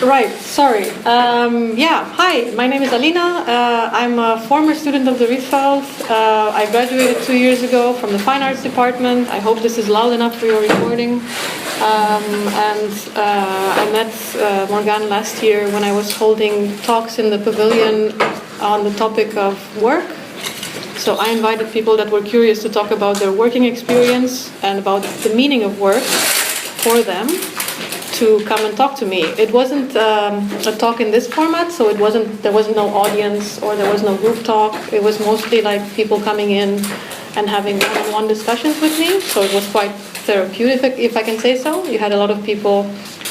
Right, sorry. Hi, my name is Alina. I'm a former student of the Rietveld. I graduated 2 years ago from the Fine Arts Department. I hope this is loud enough for your recording. I met Morgane last year when I was holding talks in the pavilion on the topic of work. So I invited people that were curious to talk about their working experience and about the meaning of work for them, to come and talk to me. It wasn't a talk in this format, so there wasn't no audience or there was no group talk. It was mostly like people coming in and having one-on-one discussions with me. So it was quite therapeutic, if I can say so. You had a lot of people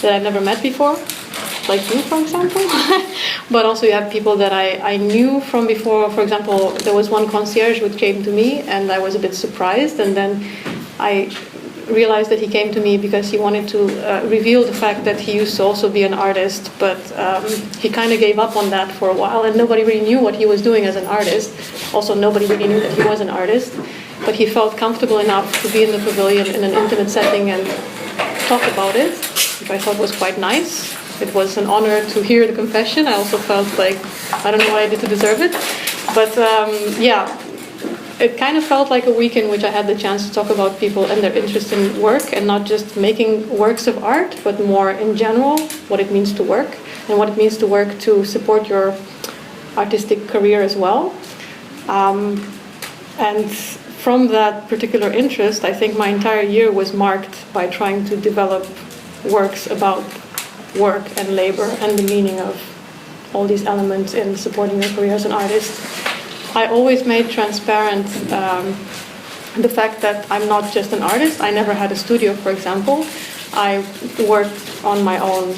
that I've never met before, like you, for example. But also you have people that I knew from before. For example, there was one concierge who came to me and I was a bit surprised, and then I realized that he came to me because he wanted to reveal the fact that he used to also be an artist, but he kind of gave up on that for a while, and nobody really knew what he was doing as an artist. Also, nobody really knew that he was an artist, but he felt comfortable enough to be in the pavilion in an intimate setting and talk about it, which I thought was quite nice. It was an honor to hear the confession. I also felt like, I don't know what I did to deserve it, but it kind of felt like a week in which I had the chance to talk about people and their interest in work, and not just making works of art, but more in general, what it means to work, and what it means to work to support your artistic career as well. And from that particular interest, I think my entire year was marked by trying to develop works about work and labor and the meaning of all these elements in supporting your career as an artist. I always made transparent the fact that I'm not just an artist. I never had a studio, for example. I worked on my own,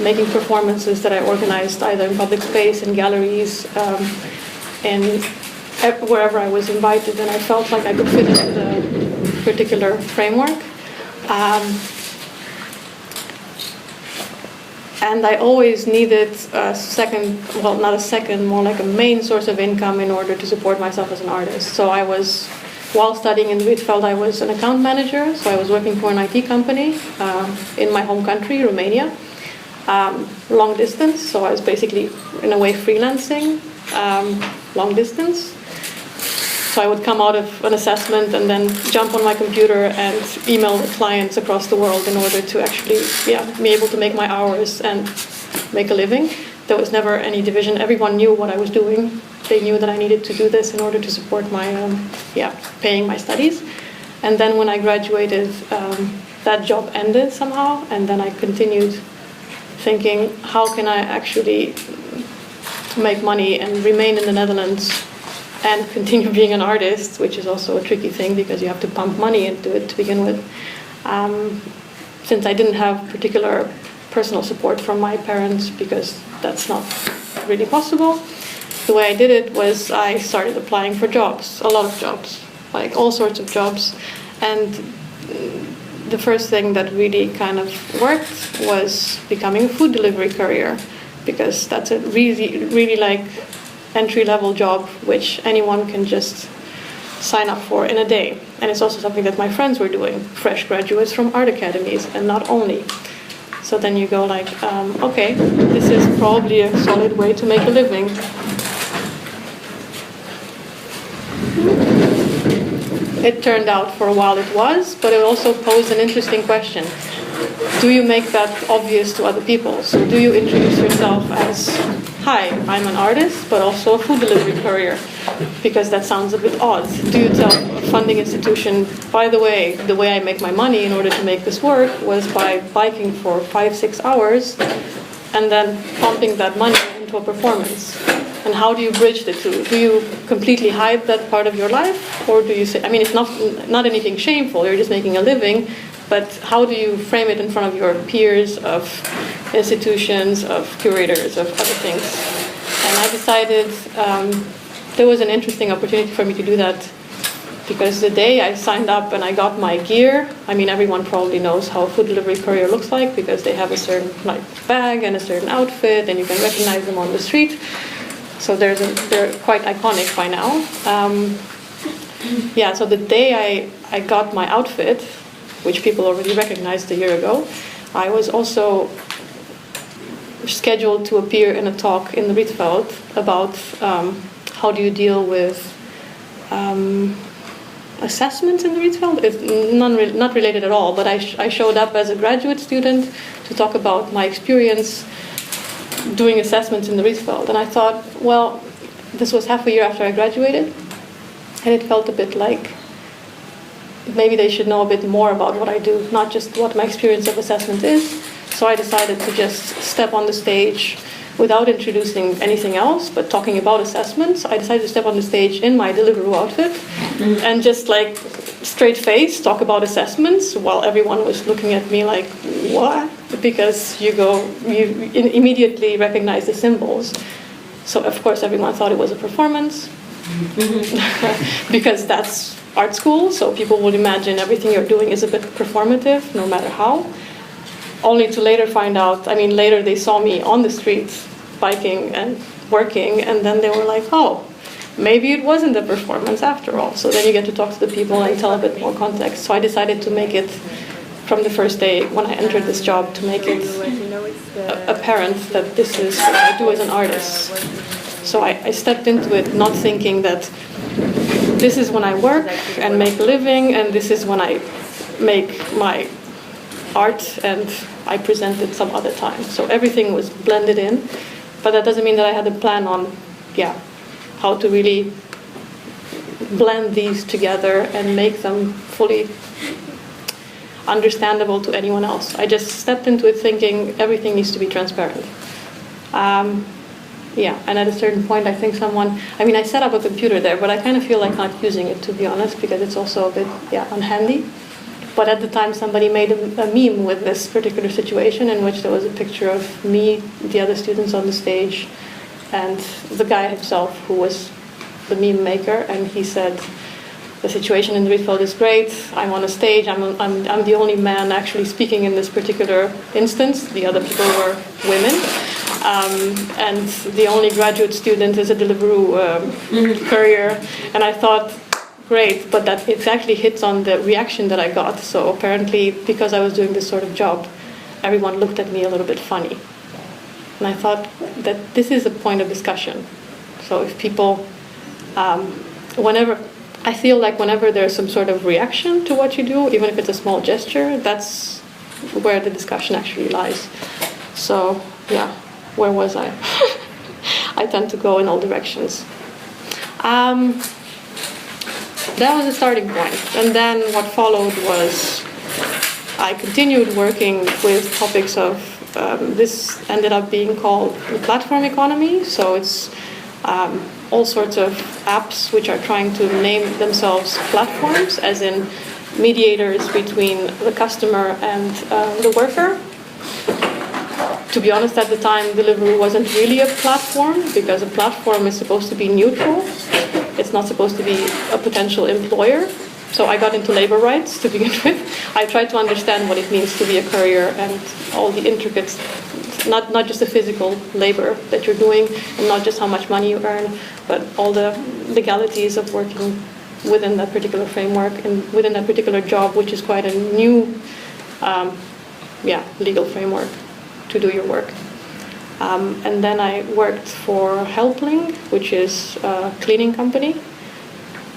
making performances that I organized either in public space, in galleries, and wherever I was invited, and I felt like I could fit into the particular framework. And I always needed more like a main source of income in order to support myself as an artist. So while studying in Rietveld, I was an account manager. So I was working for an IT company in my home country, Romania, long distance. So I was basically, in a way, freelancing long distance. So I would come out of an assessment and then jump on my computer and email the clients across the world in order to actually be able to make my hours and make a living. There was never any division. Everyone knew what I was doing. They knew that I needed to do this in order to support my paying my studies. And then when I graduated, that job ended somehow, and then I continued thinking, how can I actually make money and remain in the Netherlands and continue being an artist, which is also a tricky thing because you have to pump money into it to begin with. Since I didn't have particular personal support from my parents, because that's not really possible, the way I did it was I started applying for jobs, a lot of jobs, like all sorts of jobs. And the first thing that really kind of worked was becoming a food delivery courier, because that's a really, really like entry-level job which anyone can just sign up for in a day. And it's also something that my friends were doing, fresh graduates from art academies, and not only. So then you go like, okay, this is probably a solid way to make a living. It turned out for a while it was, but it also posed an interesting question. Do you make that obvious to other people? So do you introduce yourself as, hi, I'm an artist, but also a food delivery courier? Because that sounds a bit odd. Do you tell a funding institution, by the way I make my money in order to make this work was by biking for 5-6 hours and then pumping that money into a performance? And how do you bridge the two? Do you completely hide that part of your life? Or do you say, I mean, it's not anything shameful, you're just making a living, but how do you frame it in front of your peers, of institutions, of curators, of other things? And I decided there was an interesting opportunity for me to do that, because the day I signed up and I got my gear, I mean, everyone probably knows how a food delivery courier looks like, because they have a certain bag and a certain outfit, and you can recognize them on the street. So they're quite iconic by now. So the day I got my outfit, which people already recognized a year ago, I was also scheduled to appear in a talk in the Rietveld about how do you deal with assessments in the Rietveld. It's not related at all, but I showed up as a graduate student to talk about my experience doing assessments in the Rietveld. And I thought, well, this was half a year after I graduated, and it felt a bit like maybe they should know a bit more about what I do, not just what my experience of assessment is. So I decided to just step on the stage without introducing anything else, but talking about assessments. I decided to step on the stage in my Deliveroo outfit and just like straight face talk about assessments while everyone was looking at me like, what? Because you immediately recognize the symbols. So of course everyone thought it was a performance because that's art school, so people would imagine everything you're doing is a bit performative, no matter how. Only to later find out, later they saw me on the streets biking and working, and then they were like, oh, maybe it wasn't a performance after all. So then you get to talk to the people and tell a bit more context. So I decided to make it, from the first day when I entered this job, to make it apparent that this is what I do as an artist. So I stepped into it not thinking that this is when I work and make a living, and this is when I make my art and I present it some other time. So everything was blended in, but that doesn't mean that I had a plan on, how to really blend these together and make them fully understandable to anyone else. I just stepped into it thinking everything needs to be transparent. And at a certain point, I think I set up a computer there, but I kind of feel like not using it, to be honest, because it's also a bit, unhandy. But at the time, somebody made a meme with this particular situation in which there was a picture of me, the other students on the stage, and the guy himself who was the meme maker. And he said, the situation in the Rietveld is great. I'm on a stage. I'm the only man actually speaking in this particular instance. The other people were women. And the only graduate student is a Deliveroo courier. And I thought, great, but that exactly hits on the reaction that I got. So apparently, because I was doing this sort of job, everyone looked at me a little bit funny. And I thought that this is a point of discussion. So if people, I feel like whenever there's some sort of reaction to what you do, even if it's a small gesture, that's where the discussion actually lies. So, where was I? I tend to go in all directions. That was the starting point. And then what followed was I continued working with topics of, this ended up being called the platform economy. So it's all sorts of apps which are trying to name themselves platforms, as in mediators between the customer and the worker. To be honest, at the time, Deliveroo wasn't really a platform, because a platform is supposed to be neutral. It's not supposed to be a potential employer. So I got into labor rights to begin with. I tried to understand what it means to be a courier and all the intricates, not just the physical labor that you're doing, and not just how much money you earn, but all the legalities of working within that particular framework and within that particular job, which is quite a new legal framework to do your work. And then I worked for Helpling, which is a cleaning company,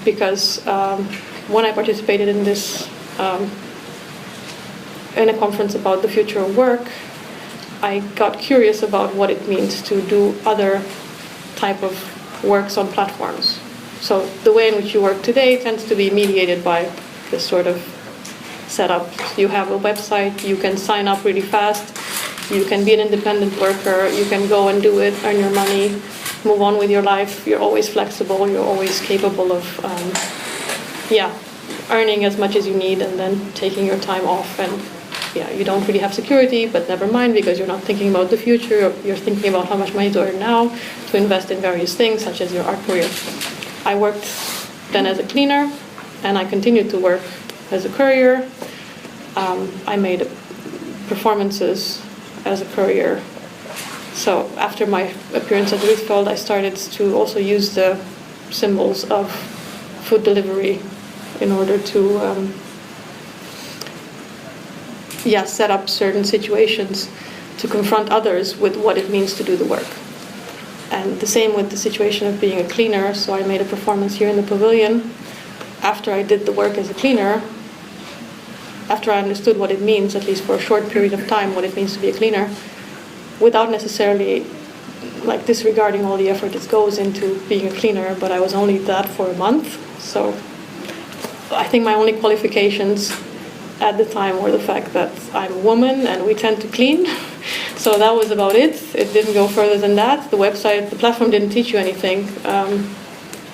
because when I participated in this, in a conference about the future of work, I got curious about what it means to do other type of works on platforms. So the way in which you work today tends to be mediated by this sort of setup. You have a website, you can sign up really fast, you can be an independent worker, you can go and do it, earn your money, move on with your life. You're always flexible, you're always capable of earning as much as you need and then taking your time off. And you don't really have security, but never mind, because you're not thinking about the future, you're thinking about how much money to earn now to invest in various things, such as your art career. I worked then as a cleaner, and I continued to work as a courier. I made performances as a courier. So after my appearance at Rietveld, I started to also use the symbols of food delivery in order to set up certain situations. to confront others with what it means to do the work. And the same with the situation of being a cleaner. So I made a performance here in the pavilion. After I did the work as a cleaner, after I understood what it means, at least for a short period of time, what it means to be a cleaner, without necessarily like disregarding all the effort that goes into being a cleaner, but I was only that for a month. So I think my only qualifications at the time were the fact that I'm a woman and we tend to clean. So that was about it. It didn't go further than that. The website, the platform didn't teach you anything.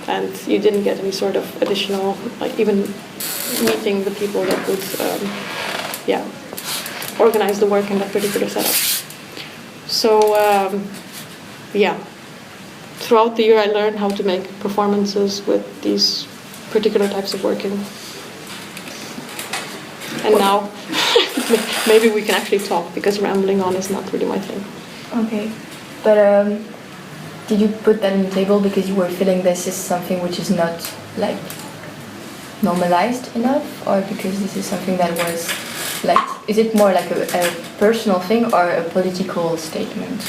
And you didn't get any sort of additional, like even meeting the people that would, organize the work in that particular setup. So, throughout the year I learned how to make performances with these particular types of working. And now, maybe we can actually talk, because rambling on is not really my thing. Okay, but did you put that on the table because you were feeling this is something which is not like normalized enough, or because this is something that was like, is it more like a personal thing or a political statement?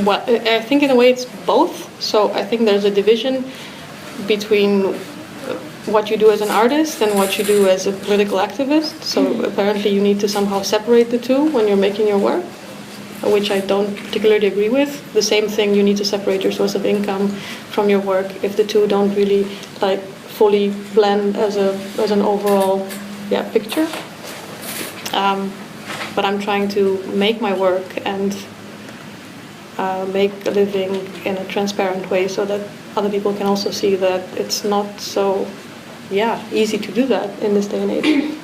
Well, I think in a way it's both. So I think there's a division between what you do as an artist and what you do as a political activist. So apparently you need to somehow separate the two when you're making your work, which I don't particularly agree with. The same thing, you need to separate your source of income from your work if the two don't really like fully blend as an overall picture. But I'm trying to make my work and make a living in a transparent way so that other people can also see that it's not so easy to do that in this day and age.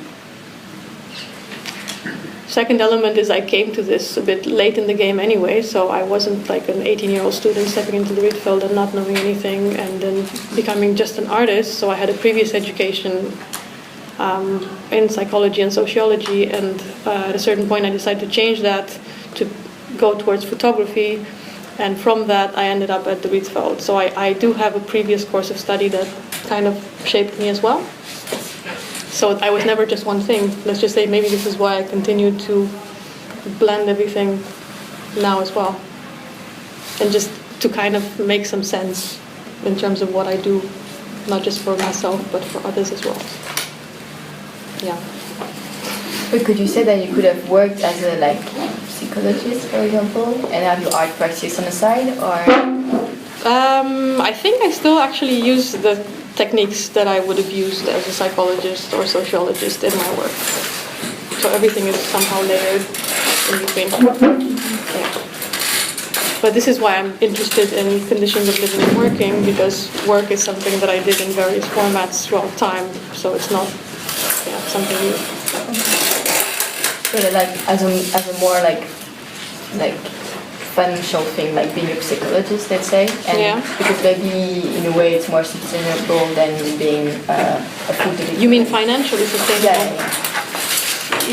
Second element is I came to this a bit late in the game anyway, so I wasn't like an 18-year-old student stepping into the Rietveld and not knowing anything and then becoming just an artist. So I had a previous education in psychology and sociology, and at a certain point I decided to change that to go towards photography, and from that I ended up at the Rietveld. So I do have a previous course of study that kind of shaped me as well. So I was never just one thing. Let's just say maybe this is why I continue to blend everything now as well. And just to kind of make some sense in terms of what I do, not just for myself, but for others as well. Yeah. But could you say that you could have worked as a psychologist, for example, and have your art practice on the side, or? I think I still actually use the techniques that I would have used as a psychologist or sociologist in my work. So everything is somehow layered in between. Yeah. But this is why I'm interested in conditions of living and working, because work is something that I did in various formats throughout time. So it's not something new. So as a more like financial thing, like being a psychologist, let's say, and because maybe in a way it's more sustainable than being a food delivery. You mean financially sustainable?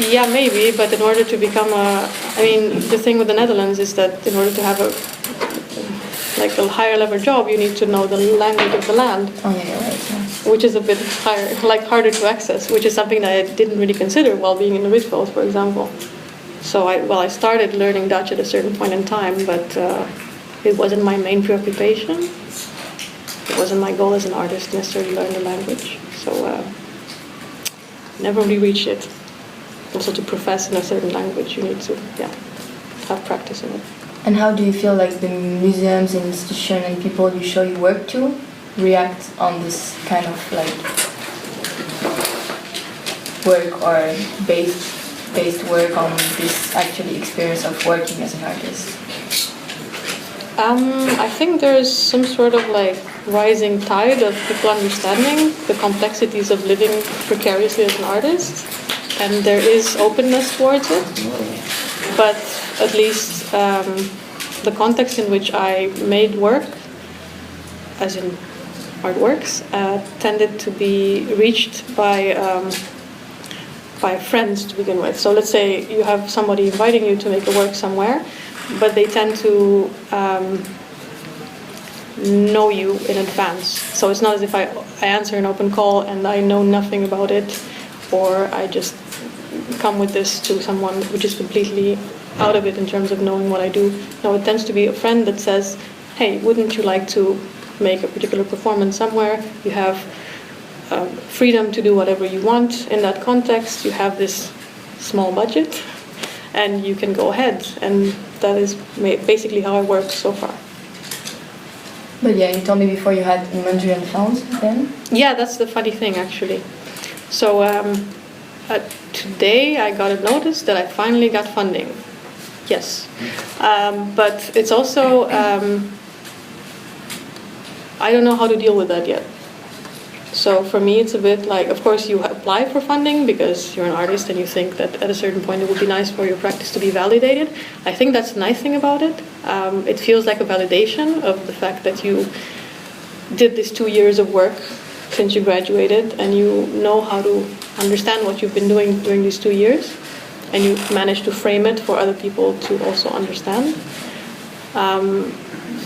Yeah, maybe, but in order to become the thing with the Netherlands is that in order to have a higher level job, you need to know the language of the land. Oh yeah, right. Yeah. Which is a bit harder to access, which is something that I didn't really consider while being in the Rietveld, for example. So I started learning Dutch at a certain point in time, but it wasn't my main preoccupation. It wasn't my goal as an artist to necessarily learn the language. So never really reached it. Also, to profess in a certain language, you need to have practice in it. And how do you feel like the museums and institutions and people you show your work to react on this kind of work or based work on this actually experience of working as an artist? I think there's some sort of rising tide of people understanding the complexities of living precariously as an artist, and there is openness towards it. But at least the context in which I made work, as in artworks, tended to be reached by friends to begin with. So let's say you have somebody inviting you to make a work somewhere, but they tend to know you in advance. So it's not as if I answer an open call and I know nothing about it, or I just come with this to someone which is completely out of it in terms of knowing what I do. No, it tends to be a friend that says, hey, wouldn't you like to make a particular performance somewhere? You have freedom to do whatever you want in that context. You have this small budget, and you can go ahead. And that is basically how I work so far. But yeah, you told me before you had Mandarin funds then? Yeah, that's the funny thing, actually. So today I got a notice that I finally got funding. Yes. But it's also, I don't know how to deal with that yet. So for me, it's a bit like, of course, you apply for funding because you're an artist and you think that at a certain point it would be nice for your practice to be validated. I think that's the nice thing about it. It feels like a validation of the fact that you did this 2 years of work since you graduated, and you know how to understand what you've been doing during these 2 years, and you managed to frame it for other people to also understand.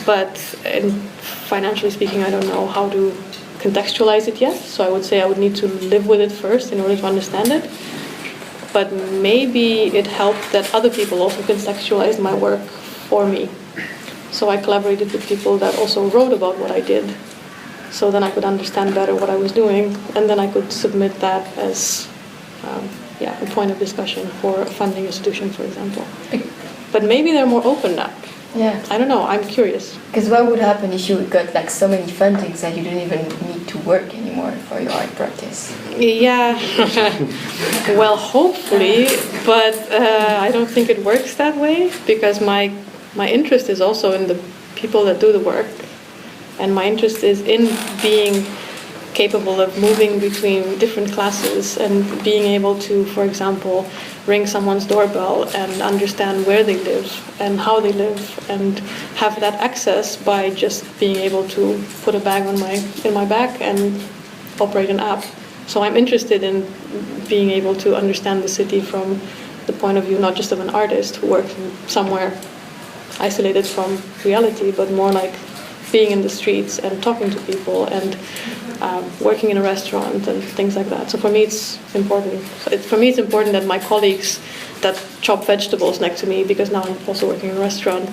But financially speaking, I don't know how to contextualize it yet, so I would say I would need to live with it first in order to understand it. But maybe it helped that other people also contextualized my work for me. So I collaborated with people that also wrote about what I did, so then I could understand better what I was doing, and then I could submit that as a point of discussion for a funding institution, for example. But maybe they're more open now. Yeah. I don't know, I'm curious. Because what would happen if you got like so many fundings that you didn't even need to work anymore for your art practice? Yeah, well, hopefully, but I don't think it works that way, because my interest is also in the people that do the work, and my interest is in being capable of moving between different classes and being able to, for example, ring someone's doorbell and understand where they live and how they live, and have that access by just being able to put a bag in my back and operate an app. So I'm interested in being able to understand the city from the point of view not just of an artist who works somewhere isolated from reality, but more like being in the streets and talking to people and working in a restaurant and things like that. So for me, it's important. It's important that my colleagues that chop vegetables next to me, because now I'm also working in a restaurant,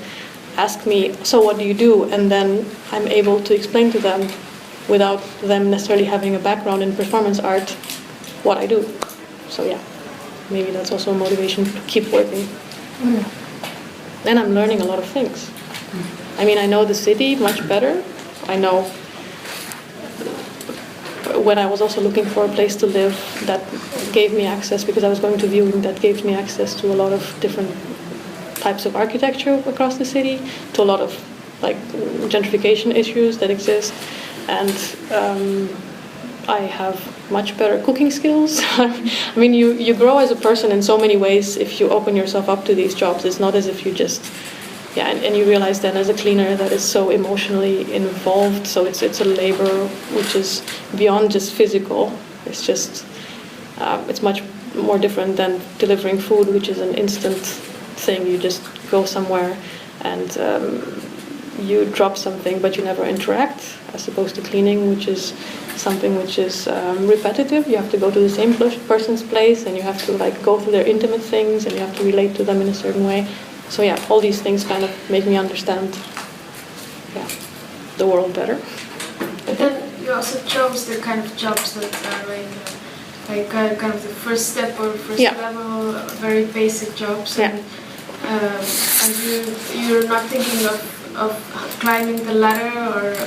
ask me, so what do you do? And then I'm able to explain to them, without them necessarily having a background in performance art, what I do. So yeah, maybe that's also a motivation to keep working. And I'm learning a lot of things. I mean, I know the city much better. I know when I was also looking for a place to live that gave me access, because I was going to viewing, that gave me access to a lot of different types of architecture across the city, to a lot of like gentrification issues that exist, and I have much better cooking skills. I mean, you grow as a person in so many ways if you open yourself up to these jobs. It's not as if you just and you realize then as a cleaner that is so emotionally involved, so it's a labor which is beyond just physical. It's just it's much more different than delivering food, which is an instant thing. You just go somewhere and you drop something, but you never interact, as opposed to cleaning, which is something which is repetitive. You have to go to the same person's place, and you have to like go through their intimate things, and you have to relate to them in a certain way. So yeah, all these things kind of make me understand the world better. But then you also chose the kind of jobs that are like kind of the first step or first level, very basic jobs. And you're not thinking of climbing the ladder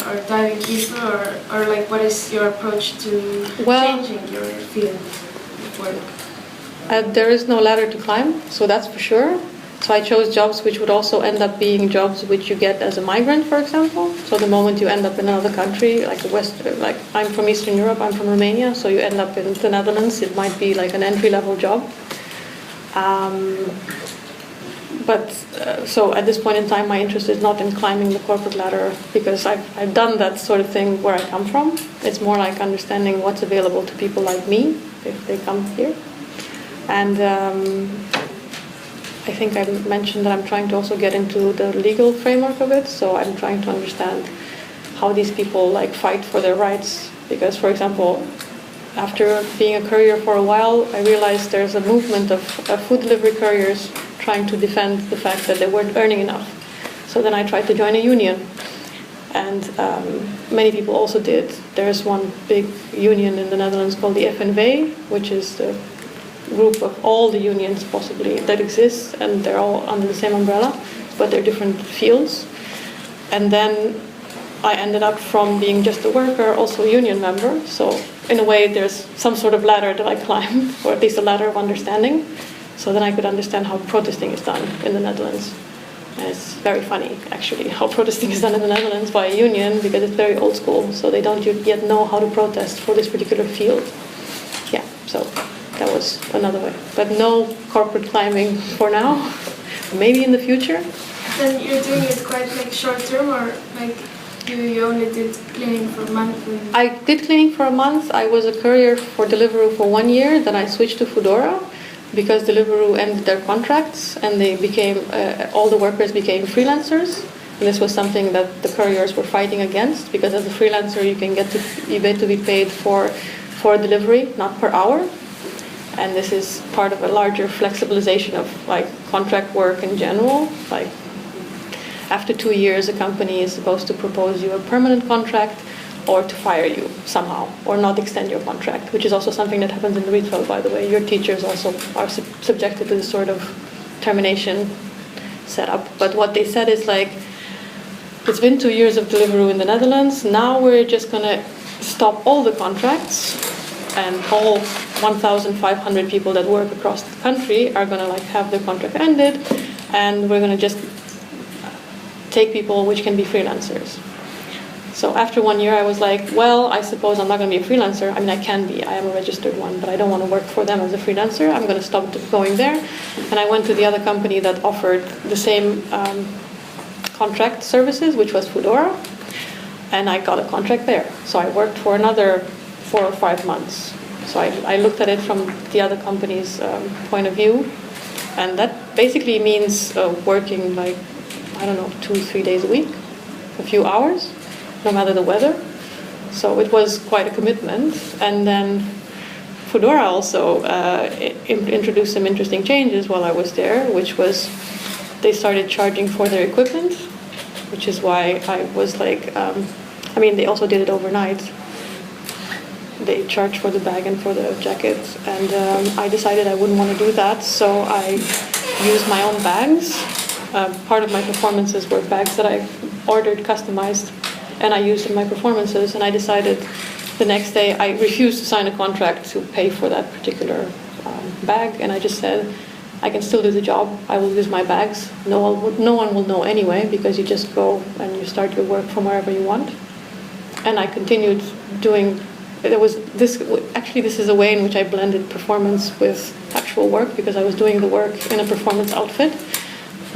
or diving deeper, or like what is your approach to changing your field of work? There is no ladder to climb, so that's for sure. So I chose jobs which would also end up being jobs which you get as a migrant, for example. So the moment you end up in another country, like I'm from Eastern Europe, I'm from Romania, so you end up in the Netherlands, it might be like an entry-level job. So at this point in time, my interest is not in climbing the corporate ladder, because I've done that sort of thing where I come from. It's more like understanding what's available to people like me if they come here. And I think I mentioned that I'm trying to also get into the legal framework of it. So I'm trying to understand how these people like fight for their rights. Because, for example, after being a courier for a while, I realized there's a movement of food delivery couriers trying to defend the fact that they weren't earning enough. So then I tried to join a union. And many people also did. There's one big union in the Netherlands called the FNV, which is the group of all the unions possibly that exist, and they're all under the same umbrella, but they're different fields. And then I ended up, from being just a worker, also a union member. So in a way, there's some sort of ladder that I climbed, or at least a ladder of understanding. So then I could understand how protesting is done in the Netherlands. And it's very funny, actually, how protesting is done in the Netherlands by a union, because it's very old school. So they don't yet know how to protest for this particular field. Yeah, so that was another way. But no corporate climbing for now. Maybe in the future. Then you're doing it quite like short term, or like you only did cleaning for a month? I did cleaning for a month. I was a courier for Deliveroo for 1 year. Then I switched to Foodora, because Deliveroo ended their contracts and they became, all the workers became freelancers. And this was something that the couriers were fighting against, because as a freelancer you get to be paid for delivery, not per hour. And this is part of a larger flexibilization of like contract work in general. Like after 2 years, a company is supposed to propose you a permanent contract, or to fire you somehow, or not extend your contract, which is also something that happens in the Rietveld, by the way. Your teachers also are subjected to this sort of termination setup. But what they said is like, it's been 2 years of Deliveroo in the Netherlands, now we're just going to stop all the contracts, and all 1,500 people that work across the country are going to like have their contract ended, and we're going to just take people which can be freelancers. So after 1 year, I was like, well, I suppose I'm not going to be a freelancer. I mean, I can be. I am a registered one, but I don't want to work for them as a freelancer. I'm going to stop going there. And I went to the other company that offered the same contract services, which was Foodora. And I got a contract there. So I worked for another 4 or 5 months. So I looked at it from the other company's point of view. And that basically means working like, I don't know, 2-3 days a week, a few hours, no matter the weather. So it was quite a commitment. And then Foodora also introduced some interesting changes while I was there, which was they started charging for their equipment, which is why I was like, I mean, they also did it overnight. They charged for the bag and for the jacket. And I decided I wouldn't want to do that, so I used my own bags. Part of my performances were bags that I ordered, customized, and I used in my performances. And I decided the next day I refused to sign a contract to pay for that particular bag, and I just said, I can still do the job. I will use my bags. No one will know anyway, because you just go and you start your work from wherever you want. And I continued doing. Actually, this is a way in which I blended performance with actual work, because I was doing the work in a performance outfit,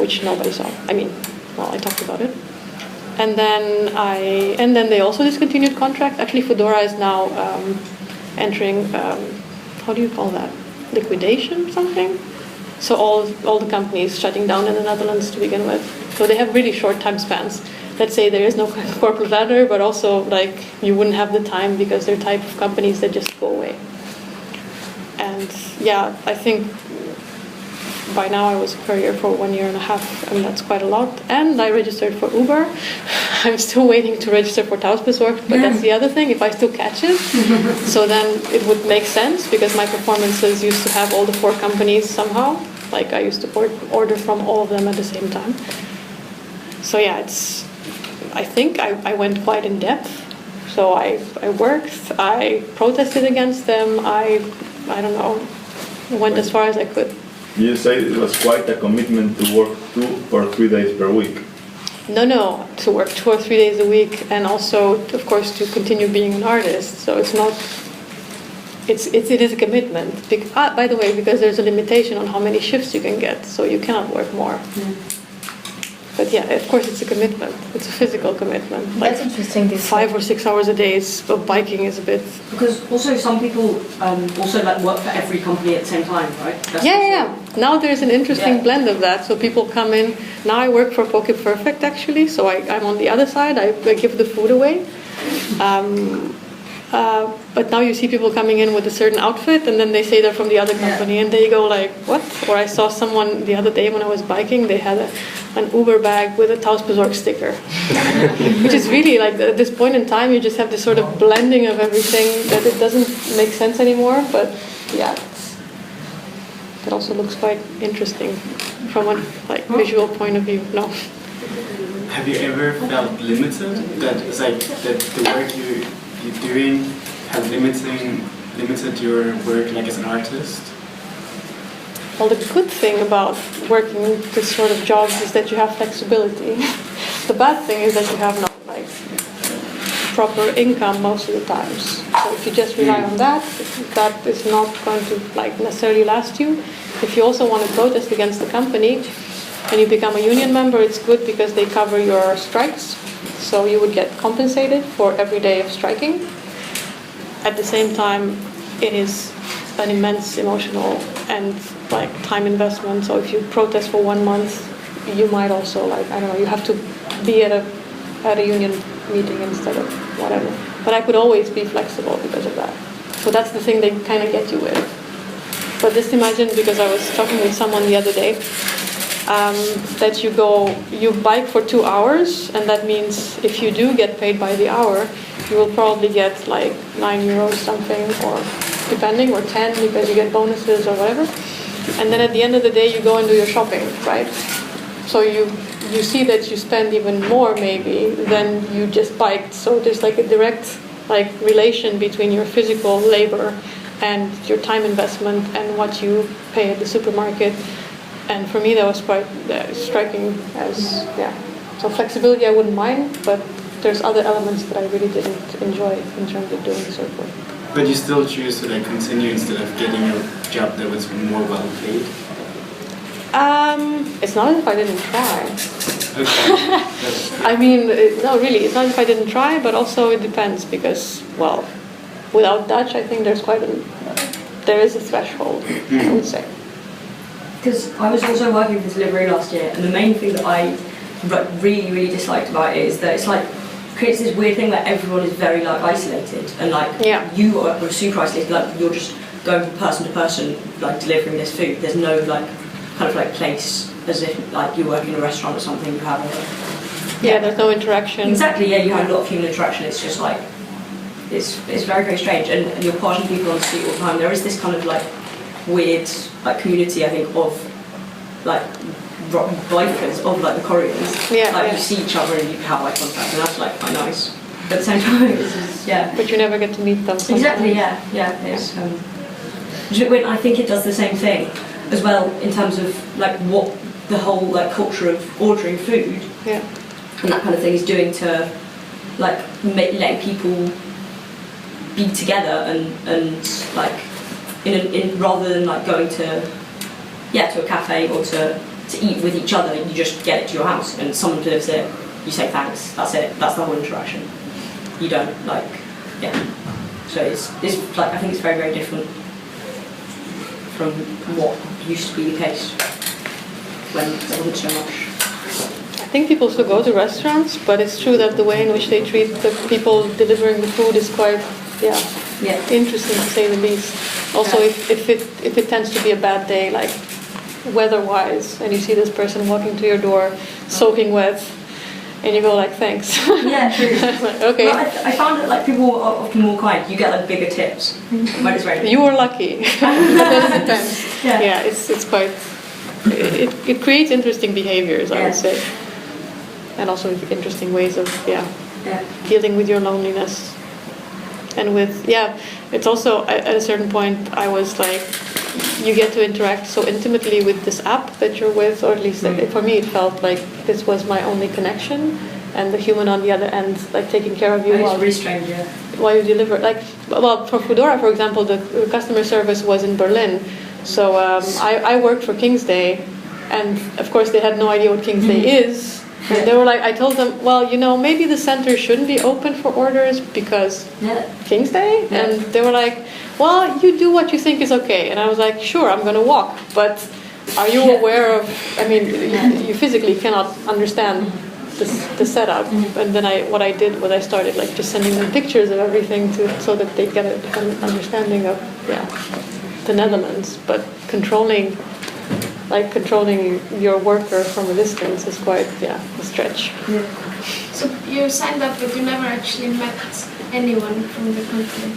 which nobody saw. I mean, well, I talked about it. And then they also discontinued contract. Actually, Foodora is now entering, how do you call that? Liquidation, something? So all the companies shutting down in the Netherlands to begin with. So they have really short time spans. Let's say there is no corporate ladder, but also like you wouldn't have the time, because they're type of companies that just go away. And yeah, I think by now I was a courier for 1.5 years, and that's quite a lot. And I registered for Uber. I'm still waiting to register for Thuisbezorgd, but that's the other thing, if I still catch it. So then it would make sense, because my performances used to have all the 4 companies somehow. Like I used to order from all of them at the same time. So yeah, I think I went quite in depth. So I worked, I protested against them, I don't know, went as far as I could. You say it was quite a commitment to work 2 or 3 days per week. No, to work 2 or 3 days a week, and also, of course, to continue being an artist. So it's not. It is a commitment. By the way, because there's a limitation on how many shifts you can get, so you cannot work more. But yeah, of course, it's a commitment. It's a physical commitment. That's interesting. 5 or 6 hours a day of biking is a bit. Because also some people also like work for every company at the same time, right? Yeah. Now there's an interesting blend of that. So people come in. Now I work for Poke Perfect actually. So I'm on the other side. I give the food away. But now you see people coming in with a certain outfit, and then they say they're from the other company, and they go like, what? Or I saw someone the other day when I was biking, they had an Uber bag with a Tausbesorg sticker. Which is really like, at this point in time, you just have this sort of blending of everything that it doesn't make sense anymore, but yeah, it also looks quite interesting from a like visual point of view. No. Have you ever felt limited? That it's like that the work you're doing has limited your work like as an artist? Well, the good thing about working this sort of jobs is that you have flexibility. The bad thing is that you have not like proper income most of the times. So if you just rely on that is not going to like necessarily last you. If you also want to protest against the company and you become a union member, it's good because they cover your strikes. So you would get compensated for every day of striking. At the same time, it is an immense emotional and like time investment. So if you protest for 1 month, you might also like, I don't know, you have to be at a union meeting instead of whatever. But I could always be flexible because of that. So that's the thing they kind of get you with. But just imagine, because I was talking with someone the other day, that you bike for 2 hours, and that means if you do get paid by the hour, you will probably get like €9 something, or depending, or 10 because you get bonuses or whatever. And then at the end of the day, you go and do your shopping, right? So you see that you spend even more maybe than you just biked. So there's like a direct like relation between your physical labor and your time investment and what you pay at the supermarket. And for me, that was quite striking as, yeah. So flexibility I wouldn't mind, but there's other elements that I really didn't enjoy in terms of doing this sort of work. But you still choose to like continue instead of getting a job that was more well paid? It's not as if I didn't try. Okay. I mean, no, really, it's not as if I didn't try, but also it depends because, well, without Dutch, I think there is a threshold, I would say. Because I was also working for delivery last year, and the main thing that I really, really disliked about it is that it's like creates this weird thing where everyone is very like isolated, and like you are super isolated. Like you're just going from person to person, like delivering this food. There's no like kind of like place as if like you work in a restaurant or something. You have there's no interaction. Exactly. Yeah, you have a lot of human interaction. It's just like it's very, very strange, and you're passing people on the street all the time. There is this kind of like weird like community, I think, of like bikers, of like the Koreans. You see each other and you have eye contact, and that's like quite nice. But at the same time, it's But you never get to meet them. Sometimes. Exactly. Yeah. It's I think it does the same thing as well in terms of like what the whole like culture of ordering food and that kind of thing is doing to like letting people be together and like in rather than like going to a cafe or to eat with each other, you just get it to your house and someone delivers it, you say thanks, that's it, that's the whole interaction. You don't like so it's like I think it's very, very different from what used to be the case when there wasn't so much. I think people still go to restaurants, but it's true that the way in which they treat the people delivering the food is quite interesting to say the least. Also, if it tends to be a bad day, like weather-wise, and you see this person walking to your door soaking wet, and you go like, thanks. Yeah, true. Okay. Well, I found that like people are often more kind. You get like bigger tips when it's raining. You were lucky. It's quite. It creates interesting behaviors, I would say, and also interesting ways of dealing with your loneliness. And with it's also at a certain point I was like, you get to interact so intimately with this app that you're with, or at least for me it felt like this was my only connection, and the human on the other end like taking care of you while you deliver. Like, well, for Foodora, for example, the customer service was in Berlin, so I worked for King's Day, and of course they had no idea what King's Day is. And they were like, I told them, well, maybe the center shouldn't be open for orders because King's Day? Yeah. And they were like, well, you do what you think is okay. And I was like, sure, I'm going to walk. But are you aware of, I mean, you physically cannot understand the setup. And then what I did was I started like just sending them pictures of everything so that they get an understanding of the Netherlands. But controlling your worker from a distance is quite a stretch. Yeah. So you signed up, but you never actually met anyone from the company.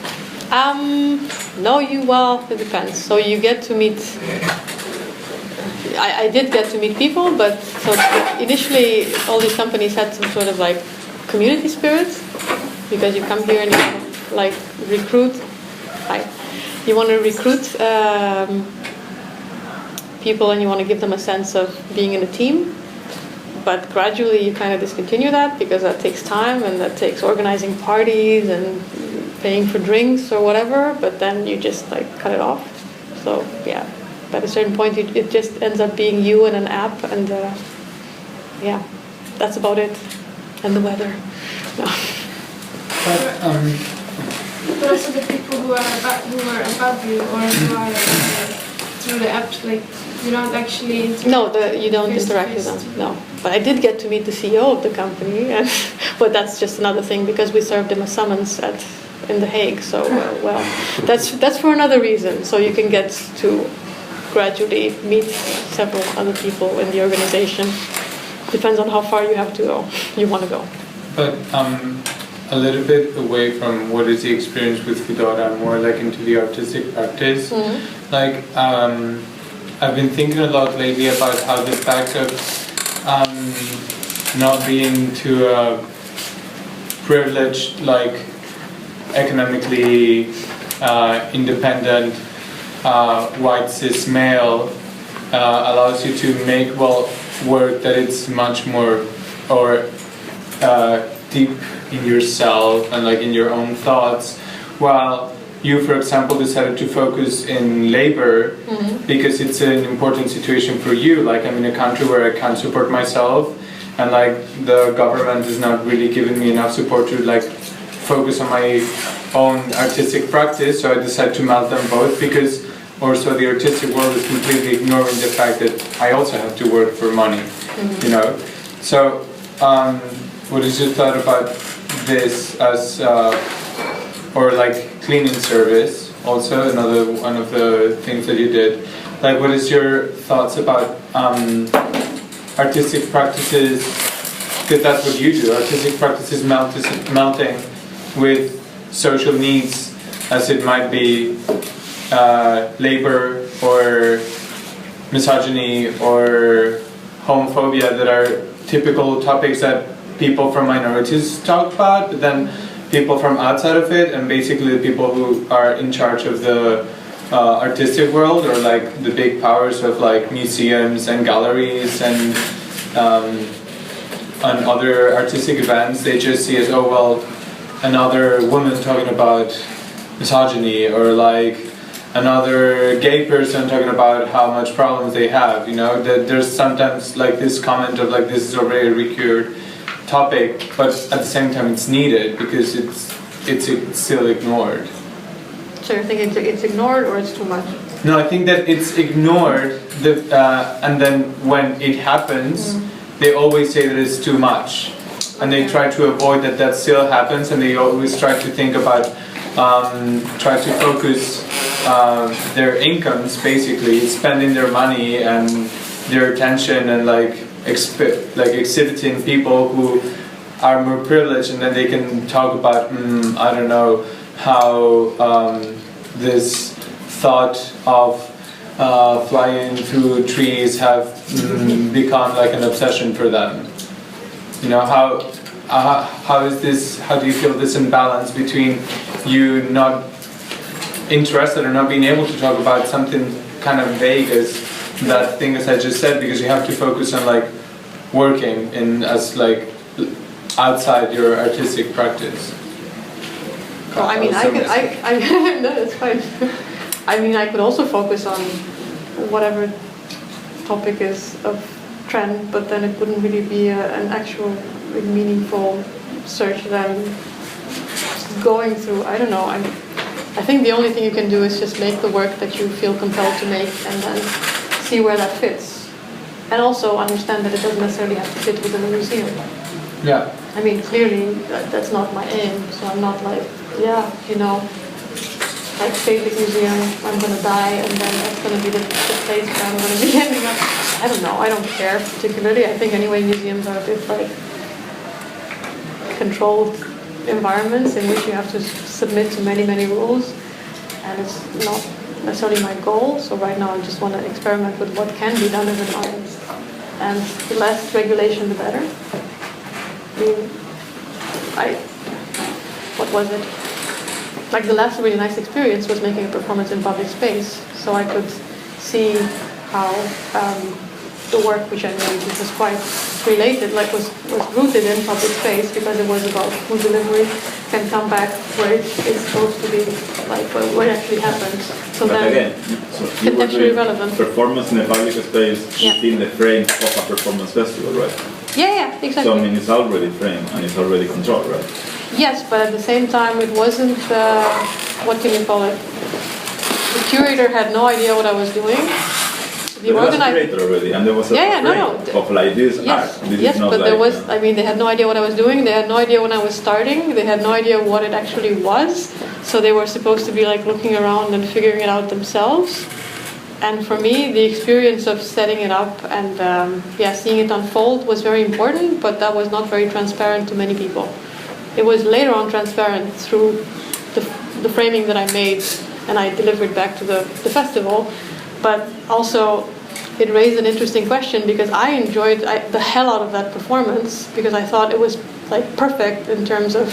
No, it depends. So you get to meet. I did get to meet people, but so initially all these companies had some sort of like community spirit, because you come here and you like recruit. You want to recruit people, and you want to give them a sense of being in a team. But gradually you kind of discontinue that, because that takes time and that takes organizing parties and paying for drinks or whatever. But then you just like cut it off. So at a certain point it just ends up being you and an app, and that's about it. And the weather. No. But also the people who are above you, or who are through the app, like you don't actually interact. You don't interact with them. No, but I did get to meet the CEO of the company, but that's just another thing, because we served him a summons in The Hague. So that's for another reason. So you can get to gradually meet several other people in the organization. Depends on how far you want to go. But a little bit away from what is the experience with Foodora, more like into the artistic practice. Mm-hmm. Like I've been thinking a lot lately about how the fact of not being to a privileged, like economically independent white cis male allows you to make work that it's much more deep in yourself and like in your own thoughts, while you, for example, decided to focus in labor. Mm-hmm. Because it's an important situation for you. Like I'm in a country where I can't support myself, and like the government is not really giving me enough support to like focus on my own artistic practice. So I decided to melt them both, because also the artistic world is completely ignoring the fact that I also have to work for money. Mm-hmm. You know. So what is your thought about this as or like cleaning service? Also another one of the things that you did. Like, what is your thoughts about artistic practices? Because that's what you do. Artistic practices melting with social needs, as it might be labor or misogyny or homophobia, that are typical topics that people from minorities talk about, but then people from outside of it, and basically the people who are in charge of the artistic world, or like the big powers of like museums and galleries and other artistic events, they just see as, oh well, another woman talking about misogyny, or like another gay person talking about how much problems they have. You know, that there's sometimes like this comment of like, this is already a recurred topic, but at the same time it's needed, because it's still ignored. So you think it's ignored, or it's too much? No, I think that it's ignored, and then when it happens, they always say that it's too much, and they try to avoid that still happens, and they always try to think about, try to focus their incomes, basically spending their money and their attention, and like exhibiting people who are more privileged, and then they can talk about I don't know how this thought of flying through trees have become like an obsession for them. You know, how is this? How do you feel this imbalance between you not interested or not being able to talk about something kind of vague as that thing, as I just said, because you have to focus on like working in as like outside your artistic practice? Well, I mean, no, that's fine. I mean, I could also focus on whatever topic is of trend, but then it wouldn't really be an actual like, meaningful search that I'm going through. I don't know. I think the only thing you can do is just make the work that you feel compelled to make, and then see where that fits. And also understand that it doesn't necessarily have to fit within a museum. Yeah. I mean, clearly that's not my aim, so I'm not like, yeah, you know, like Basic Museum, I'm gonna die and then that's gonna be the place where I'm gonna be ending up. I don't know, I don't care particularly. I think anyway museums are a bit like controlled environments in which you have to submit to many, many rules, and it's not necessarily my goal. So right now I just want to experiment with what can be done as an artist, and the less regulation the better. I mean, what was it? Like the last really nice experience was making a performance in public space, so I could see how the work which I made, which was quite related, like was rooted in public space because it was about food delivery, can come back where it's supposed to be, like what actually happened. So but then again, so you were contextually doing relevant. performance in a public space within the frame of a performance festival, right? Yeah, exactly. So I mean, it's already framed and it's already controlled, right? Yes, but at the same time, it wasn't, what can you call it? The curator had no idea what I was doing. The There was a curator already, and there was a frame of like this art. This is not but like, there was, I mean, they had no idea what I was doing. They had no idea when I was starting. They had no idea what it actually was. So they were supposed to be like looking around and figuring it out themselves. And for me, the experience of setting it up and seeing it unfold was very important, but that was not very transparent to many people. It was later on transparent through the framing that I made and I delivered back to the festival. But also, it raised an interesting question because I enjoyed the hell out of that performance because I thought it was like perfect in terms of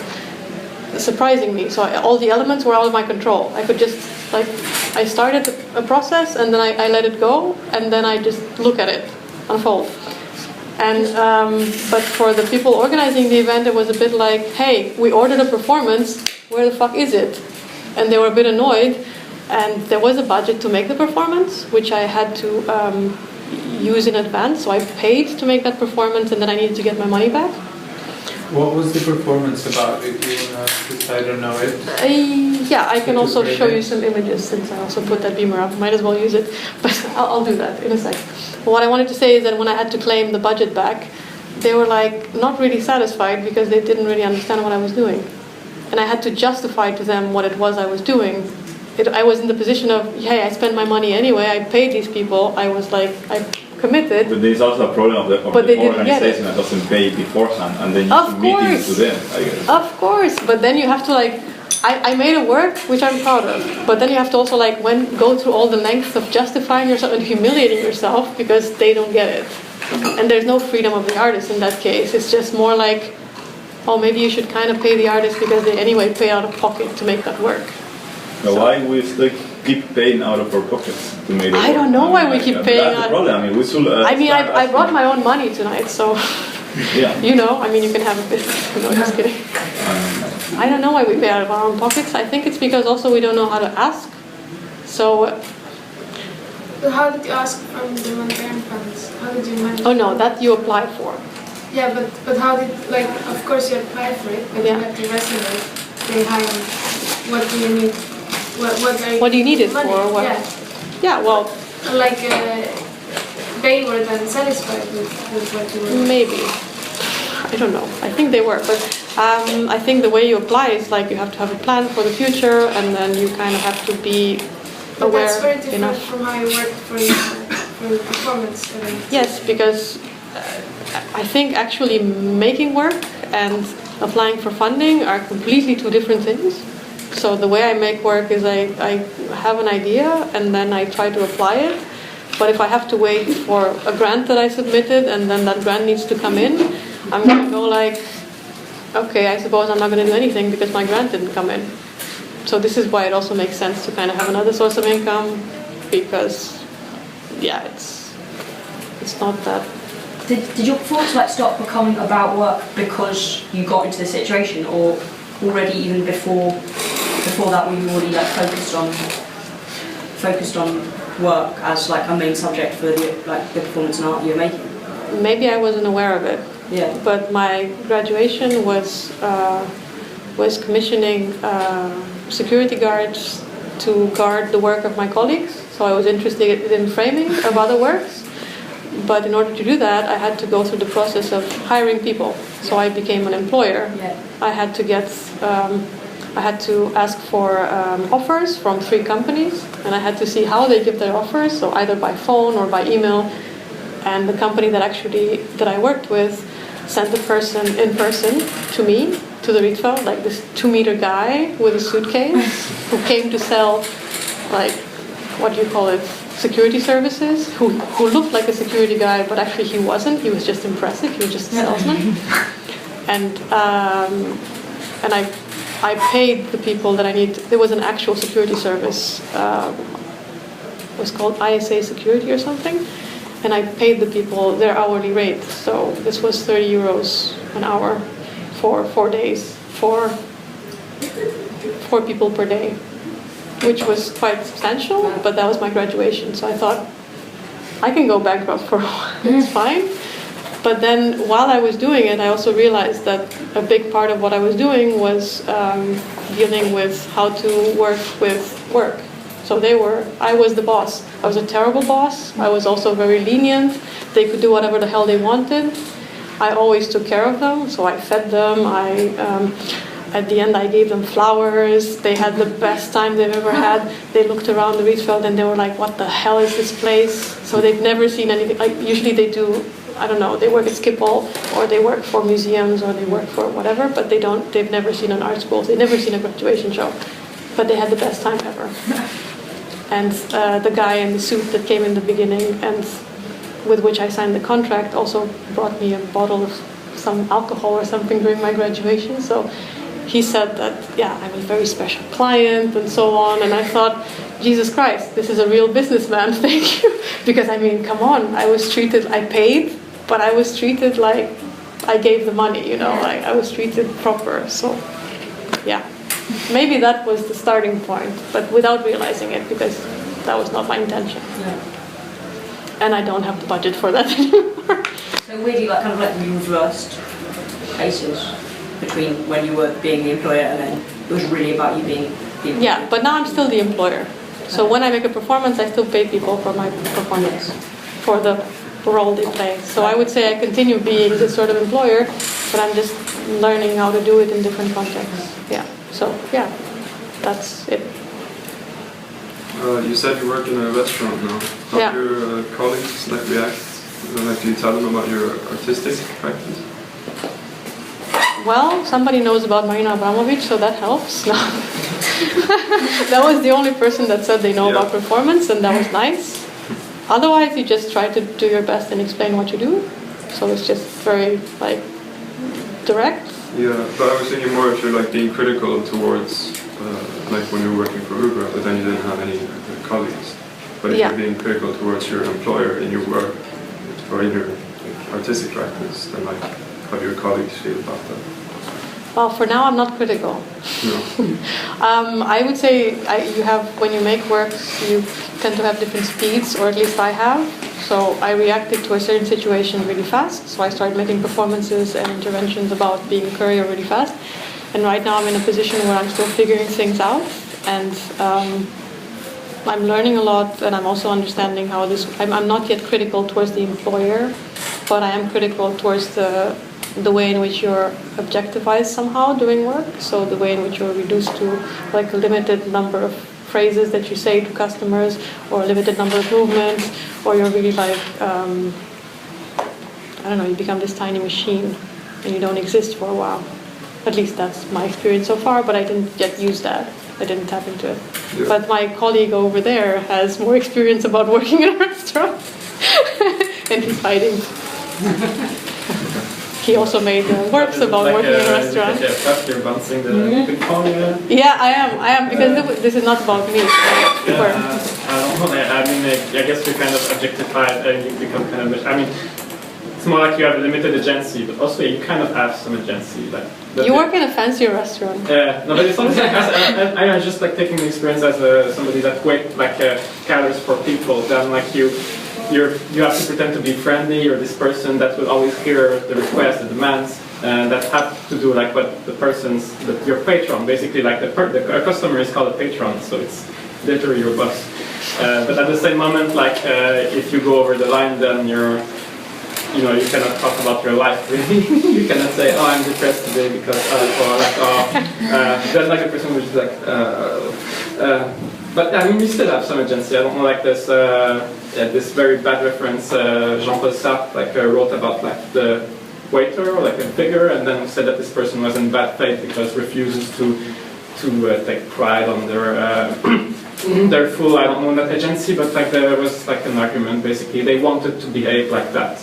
surprising me. So all the elements were out of my control. I could just I started a process and then I let it go and then I just look at it unfold. And but for the people organizing the event, it was a bit like, hey, we ordered a performance. Where the fuck is it? And they were a bit annoyed. And there was a budget to make the performance, which I had to use in advance. So I paid to make that performance, and then I needed to get my money back. What was the performance about? If you want to, because I don't know it. Yeah, I can also show you some images since I also put that beamer up. Might as well use it, but I'll do that in a sec. What I wanted to say is that when I had to claim the budget back, they were like not really satisfied because they didn't really understand what I was doing, and I had to justify to them what it was I was doing. I was in the position of, hey, I spent my money anyway, I paid these people, I was like, I committed. But there's also a problem of the organization that doesn't pay beforehand and then you meetings to them, I guess. Of course, but then you have to I made a work which I'm proud of, but then you have to also go through all the lengths of justifying yourself and humiliating yourself because they don't get it. And there's no freedom of the artist in that case. It's just more like, oh, maybe you should kind of pay the artist because they anyway pay out of pocket to make that work. So why we still keep paying out of our pockets to make it work? I don't know why we keep paying out. That's the problem. I mean, we should. I brought my own money tonight, so yeah. you know, I mean, you can have a bit. No, just kidding. I don't know why we pay out of our own pockets. I think it's because also we don't know how to ask. So. But how did you ask from the humanitarian funds? How did you manage? Oh no, that you apply for. Yeah, but how did of course you apply for it, but you have to resume. They hire. What do you need? What do you need it for? What? Yeah, well. They were then satisfied with what you were. Maybe. I don't know. I think they were, but I think the way you apply is you have to have a plan for the future, and then you kind of have to be aware enough. That's very different enough. from how you work for the performance. Yes, because I think actually making work and applying for funding are completely two different things. So the way I make work is I have an idea and then I try to apply it. But if I have to wait for a grant that I submitted and then that grant needs to come in, I'm going to go okay, I suppose I'm not going to do anything because my grant didn't come in. So this is why it also makes sense to kind of have another source of income because, yeah, it's not that. Did your performance stop becoming about work because you got into the situation, or already even before that were you already focused on work as a main subject for the performance and art you're making? Maybe I wasn't aware of it. Yeah. But my graduation was commissioning security guards to guard the work of my colleagues. So I was interested in framing of other works. But in order to do that, I had to go through the process of hiring people. So I became an employer. I had to ask for offers from 3 companies, and I had to see how they give their offers, so either by phone or by email. And the company that I worked with sent the person in person to me, to the Rietveld, like this 2-meter guy with a suitcase who came to sell, like, what do you call it, security services, who looked like a security guy, but actually he wasn't. He was just impressive. He was just a salesman. And I paid the people that I need. There was an actual security service. It was called ISA Security or something. And I paid the people their hourly rate. So this was 30 euros an hour for 4 days, for 4 people per day, which was quite substantial, but that was my graduation. So I thought, I can go bankrupt for a while, it's fine. But then while I was doing it, I also realized that a big part of what I was doing was dealing with how to work with work. So I was the boss. I was a terrible boss. I was also very lenient. They could do whatever the hell they wanted. I always took care of them, so I fed them. At the end, I gave them flowers. They had the best time they've ever had. They looked around the Rietveld and they were like, what the hell is this place? So they've never seen anything. Like, usually they do, I don't know, they work at Schiphol, or they work for museums, or they work for whatever, but they've never seen an art school. They've never seen a graduation show. But they had the best time ever. And the guy in the suit that came in the beginning and with which I signed the contract also brought me a bottle of some alcohol or something during my graduation. So he said that, I'm a very special client and so on. And I thought, Jesus Christ, this is a real businessman, thank you. Because, I mean, come on, I paid, but I was treated like I gave the money, like I was treated proper. So, maybe that was the starting point, but without realizing it, because that was not my intention. And I don't have the budget for that anymore. So where do you kind of reversed cases between when you were being the employer and then it was really about you being the employer? Yeah, but now I'm still the employer. So when I make a performance, I still pay people for my performance, for the role they play. So I would say I continue being this sort of employer, but I'm just learning how to do it in different contexts. So that's it. You said you work in a restaurant now. How do your colleagues react? Do you tell them about your artistic practice? Well, somebody knows about Marina Abramovic, so that helps. No. That was the only person that said they know about performance, and that was nice. Otherwise, you just try to do your best and explain what you do. So it's just very direct. Yeah, but I was thinking more if you're being critical towards when you were working for Uber, but then you didn't have any colleagues. But if you're being critical towards your employer in your work or in your artistic practice, then how do your colleagues feel about that? Well, for now I'm not critical. No. I would say when you make works, you tend to have different speeds, or at least I have. So I reacted to a certain situation really fast. So I started making performances and interventions about being a courier really fast. And right now I'm in a position where I'm still figuring things out. And I'm learning a lot, and I'm also understanding how this... I'm not yet critical towards the employer, but I am critical towards the way in which you're objectified somehow doing work. So the way in which you're reduced to a limited number of phrases that you say to customers, or a limited number of movements, or you're really you become this tiny machine and you don't exist for a while. At least that's my experience so far, but I didn't yet use that. I didn't tap into it. Yeah. But my colleague over there has more experience about working in a restaurant. And he's hiding. He also made works about working in a restaurant. You're bouncing the ping pong. Yeah, I am, because this is not about me. I don't know. I guess you kind of objectified and you become kind of... it's more like you have a limited agency, but also you kind of have some agency. You work in a fancier restaurant. No, but it's almost I know, just taking the experience as somebody that caters for people. Then you have to pretend to be friendly. You're this person that will always hear the requests, the demands, that have to do what the person's, your patron, basically a customer is called a patron, so it's literally your boss. But at the same moment, like if you go over the line, then you cannot talk about your life really. You cannot say, oh, I'm depressed today because, there's like a person who's like, but I mean, you still have some agency. I don't know, like this very bad reference, Jean-Paul Sartre wrote about like the waiter or like a figure, and then said that this person was in bad faith because refuses to take pride on their full, I don't know that agency, but like there was like an argument basically. They wanted to behave like that,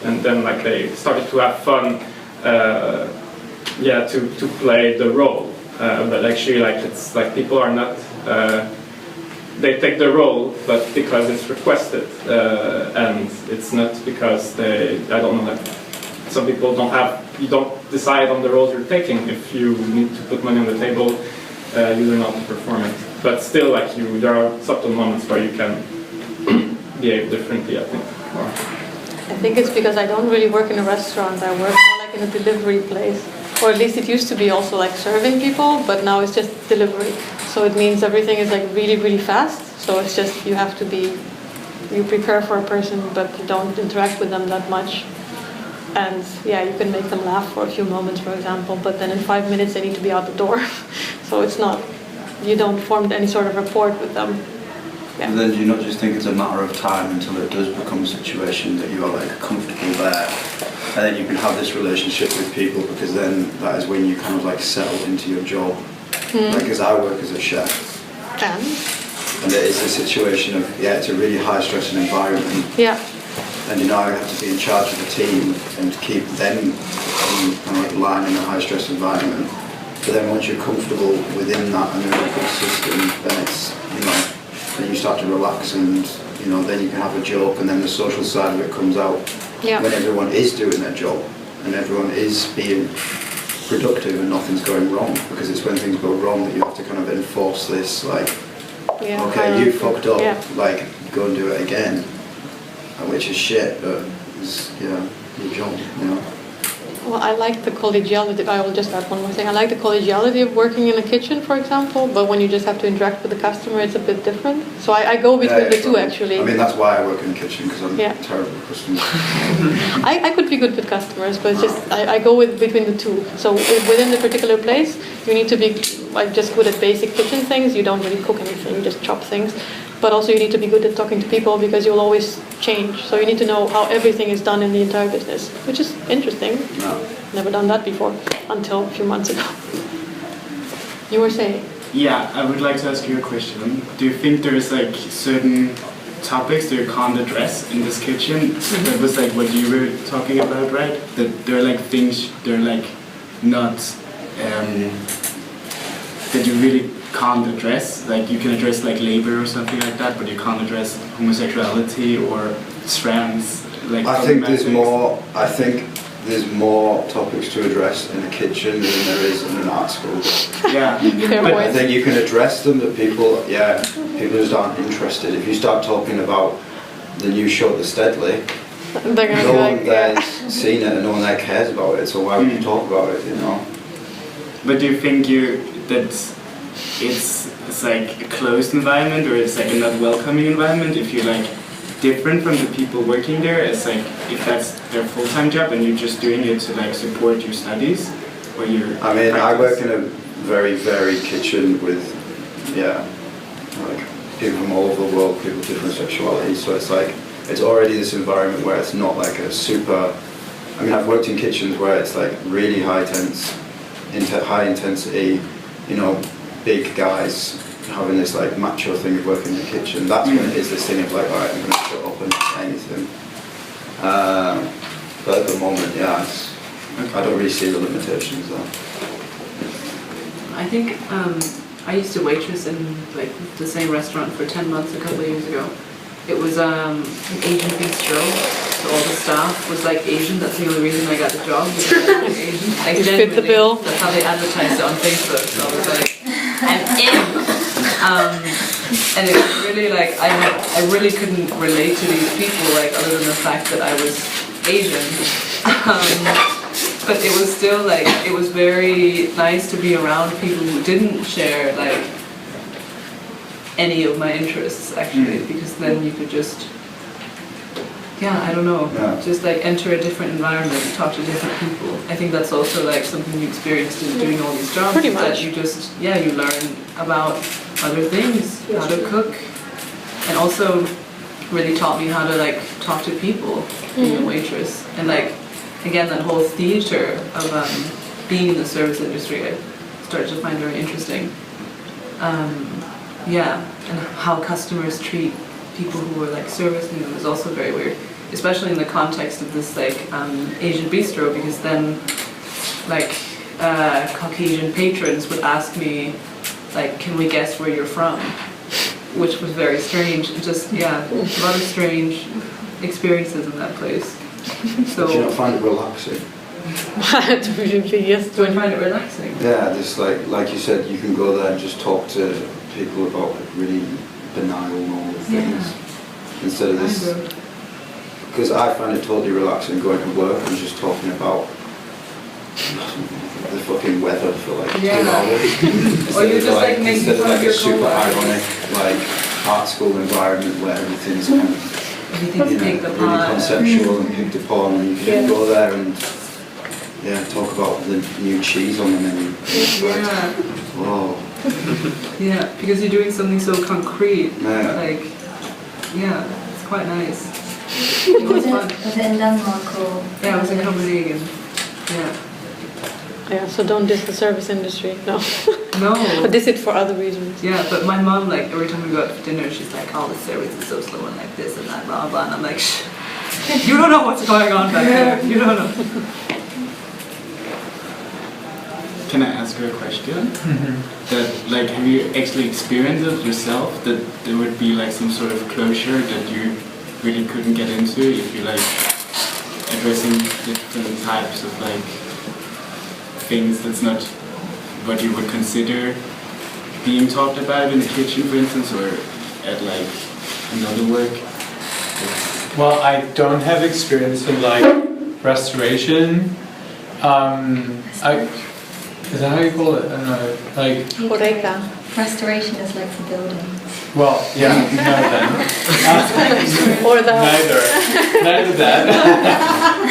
and then like they started to have fun, to play the role. But actually, like it's like people are not. They take the role, but because it's requested, and it's not because I don't know, like some people you don't decide on the roles you're taking. If you need to put money on the table, you learn how to perform it. But still, like there are subtle moments where you can behave differently, I think. I think it's because I don't really work in a restaurant. I work more like in a delivery place. Or at least it used to be also like serving people, but now it's just delivery. So it means everything is like really, really fast. So it's just you prepare for a person, but you don't interact with them that much. And yeah, you can make them laugh for a few moments, for example, but then in 5 minutes they need to be out the door. So you don't form any sort of rapport with them. Yeah. And then do you not just think it's a matter of time until it does become a situation that you are like comfortable there, and then you can have this relationship with people, because then that is when you kind of like settle into your job. Like as I work as a chef, and it is a situation of it's a really high stress environment. Yeah. And I have to be in charge of the team and keep them kind of like line in a high stress environment. But then once you're comfortable within that and in a good system, then it's then you start to relax, and then you can have a joke, and then the social side of it comes out when everyone is doing their job and everyone is being productive and nothing's going wrong, because it's when things go wrong that you have to kind of enforce this, like, okay, you fucked up, like, go and do it again, which is shit, but it's, your job, Well, I like the collegiality. I will just add one more thing. I like the collegiality of working in a kitchen, for example, but when you just have to interact with the customer, it's a bit different. So I go between the two, actually. I mean, that's why I work in the kitchen, because I'm terrible with customers. I could be good with customers, but it's just I go between the two. So within the particular place, you need to be like just good at basic kitchen things. You don't really cook anything, you just chop things. But also you need to be good at talking to people, because you'll always change. So you need to know how everything is done in the entire business, which is interesting. No. Never done that before, until a few months ago. You were saying? Yeah, I would like to ask you a question. Do you think there's like certain topics that you can't address in this kitchen? That was like what you were talking about, right? That there are like things they're like not that you really can't address. Like you can address like labor or something like that, but you can't address homosexuality or trans. Like I think there's more topics to address in a kitchen than there is in an art school. Yeah, but I think you can address them, but people just aren't interested. If you start talking about the new show, The Steadley, no one there's seen it and no one there cares about it, so why would you talk about it, But do you think that it's like a closed environment, or it's like a not welcoming environment if you're like different from the people working there? It's like if that's their full-time job and you're just doing it to like support your studies or your practice? I work in a very varied kitchen with like people from all over the world, people with different sexualities, so it's like it's already this environment where it's not like a super, I've worked in kitchens where it's like really high intensity, big guys having this like macho thing of working in the kitchen. That's when it is this thing of like, alright, I'm going to shut up and not say anything. But at the moment, I don't really see the limitations there. I think I used to waitress in like the same restaurant for 10 months a couple of years ago. It was an Asian bistro, so all the staff was like Asian. That's the only reason I got the job. Because I was Asian. Like, fit the bill. That's how they advertised it on Facebook. So I was like, I'm in. And it was really like I really couldn't relate to these people, like other than the fact that I was Asian. But it was still like it was very nice to be around people who didn't share like any of my interests actually, because then you could just, I don't know, just like enter a different environment, talk to different people. I think that's also like something you experienced in doing all these jobs. Pretty much. That you just, you learn about other things, how to cook, and also really taught me how to like talk to people, being a waitress, and like again that whole theater of being in the service industry I started to find very interesting. And how customers treat people who were like servicing them is also very weird, especially in the context of this like Asian bistro, because then like Caucasian patrons would ask me like, can we guess where you're from? Which was very strange. Just a lot of strange experiences in that place. So do you not find it relaxing? Yes. Do I find it relaxing? Yeah, just like you said, you can go there and just talk to people about like really banal, normal things instead of this. Because I find it totally relaxing going to work and just talking about the fucking weather for like 2 hours. Or you just like make instead of like a your super ironic like art school environment where everything's kind of really conceptual and picked upon, and you can go there and talk about the new cheese on the menu. Whoa. Because you're doing something so concrete. Like, it's quite nice. It was fun. Was it in Denmark or? Yeah, it was in Copenhagen. Yeah, so don't diss the service industry, no. No. But diss it for other reasons. Yeah, but my mom, like, every time we go out for dinner, she's like, oh, the service is so slow and like this and that, blah, blah, and I'm like, shh, you don't know what's going on back there, you don't know. Can I ask you a question? That, like, have you actually experienced it yourself, that there would be like some sort of closure that you really couldn't get into if you like addressing different types of like things that's not what you would consider being talked about in the kitchen, for instance, or at like another work? Well, I don't have experience in like restoration. Is that how you call it? I don't know. Like Horeca. Restoration is like the building. Well, yeah, none of that. Or the Neither that.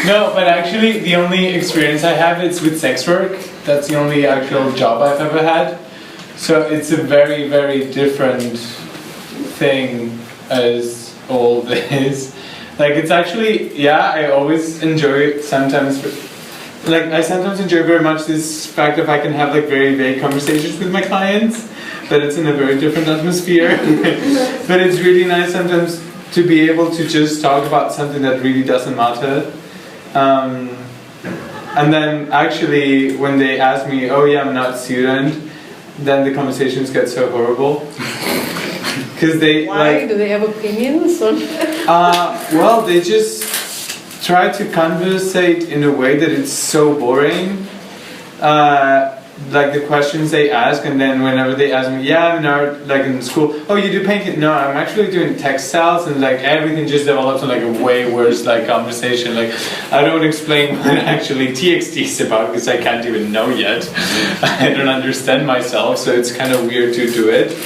No, but actually the only experience I have is with sex work. That's the only actual job I've ever had. So it's a very, very different thing as all this. Like it's actually, I always enjoy sometimes. I sometimes enjoy very much this fact if I can have like very vague conversations with my clients, that it's in a very different atmosphere. But it's really nice sometimes to be able to just talk about something that really doesn't matter. And then actually when they ask me, oh yeah, I'm not a student, then the conversations get so horrible. Because they Why? Do they have opinions? Well, they just try to conversate in a way that it's so boring. Like the questions they ask, and then whenever they ask me, I'm in art, like in school, oh, you do painting? No, I'm actually doing textiles, and like everything just develops in like a way worse like conversation. Like I don't explain what actually TXT is about because I can't even know yet. I don't understand myself, so it's kind of weird to do it.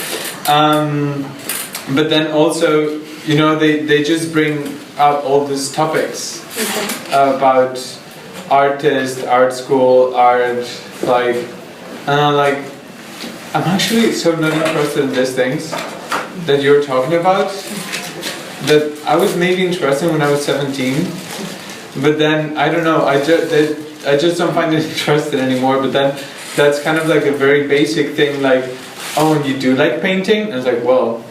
But then also, they just bring out all these topics about artist, art school, art, I'm actually so not interested in these things that you're talking about, that I was maybe interested when I was 17, but then, I don't know, I just don't find it interesting anymore, but then that's kind of like a very basic thing, like, oh, and you do like painting? And it's like, well,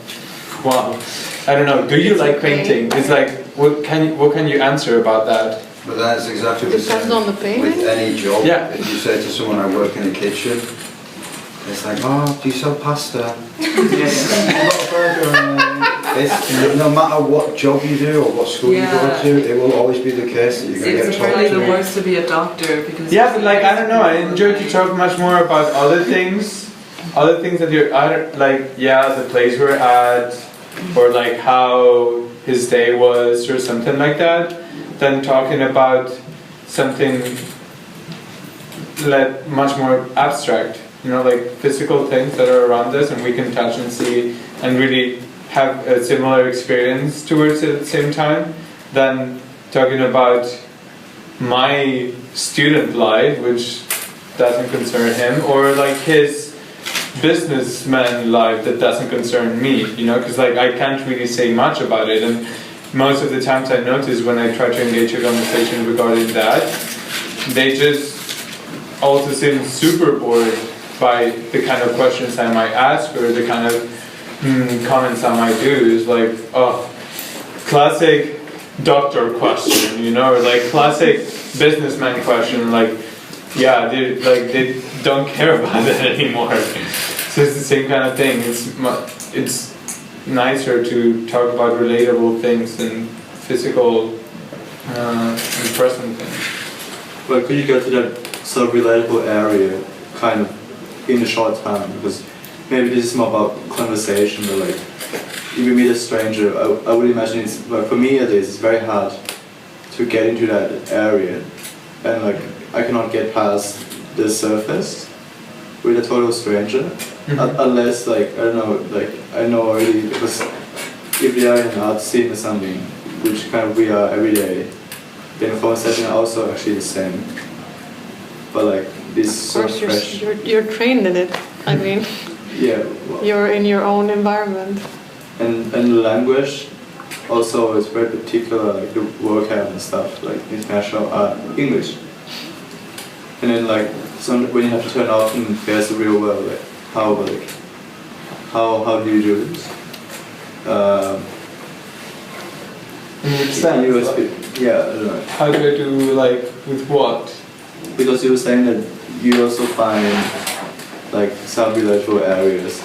wow, I don't know, do you like painting? It's like, what can you answer about that? But that's exactly the same on the payment. with any job. If you say to someone, I work in the kitchen, it's like, oh, do you sell pasta? No matter what job you do or what school you go to, it will always be the case that you're going to get It's talked really to. the worst to be a doctor because... Yeah, but like, I don't know, I enjoy to talk much more about other things that you're, the place we're at, or like how his day was, or something like that, than talking about something like much more abstract. like physical things that are around us and we can touch and see and really have a similar experience towards it at the same time, than talking about my student life, which doesn't concern him, or like his businessman life that doesn't concern me, because like I can't really say much about it. And most of the times I notice when I try to engage a conversation regarding that, they just also seem super bored by the kind of questions I might ask or the kind of comments I might do. It's like, oh, classic doctor question, or like classic businessman question, like, yeah, they don't care about it anymore. So it's the same kind of thing. It's nicer to talk about relatable things than physical, in-person things. Well, could you get to that sort of relatable area kind of in a short time? Because maybe this is more about conversation, or like if you meet a stranger, I would imagine it's, well, for me at least, it's very hard to get into that area, and like I cannot get past the surface with a total stranger, unless like I don't know, like I know already, because if we are in an art scene or something, which kind of we are every day, then the phone session are also actually the same. But like this sort of fresh. You're trained in it. I mean, yeah. Well, you're in your own environment. And the language also is very particular, like the vocab and stuff, like international English. And then like when you have to turn off and face the real world, like how do you do this? In which sense? Yeah, I don't know. How do I do, like, with what? Because you were saying that you also find like some relatable areas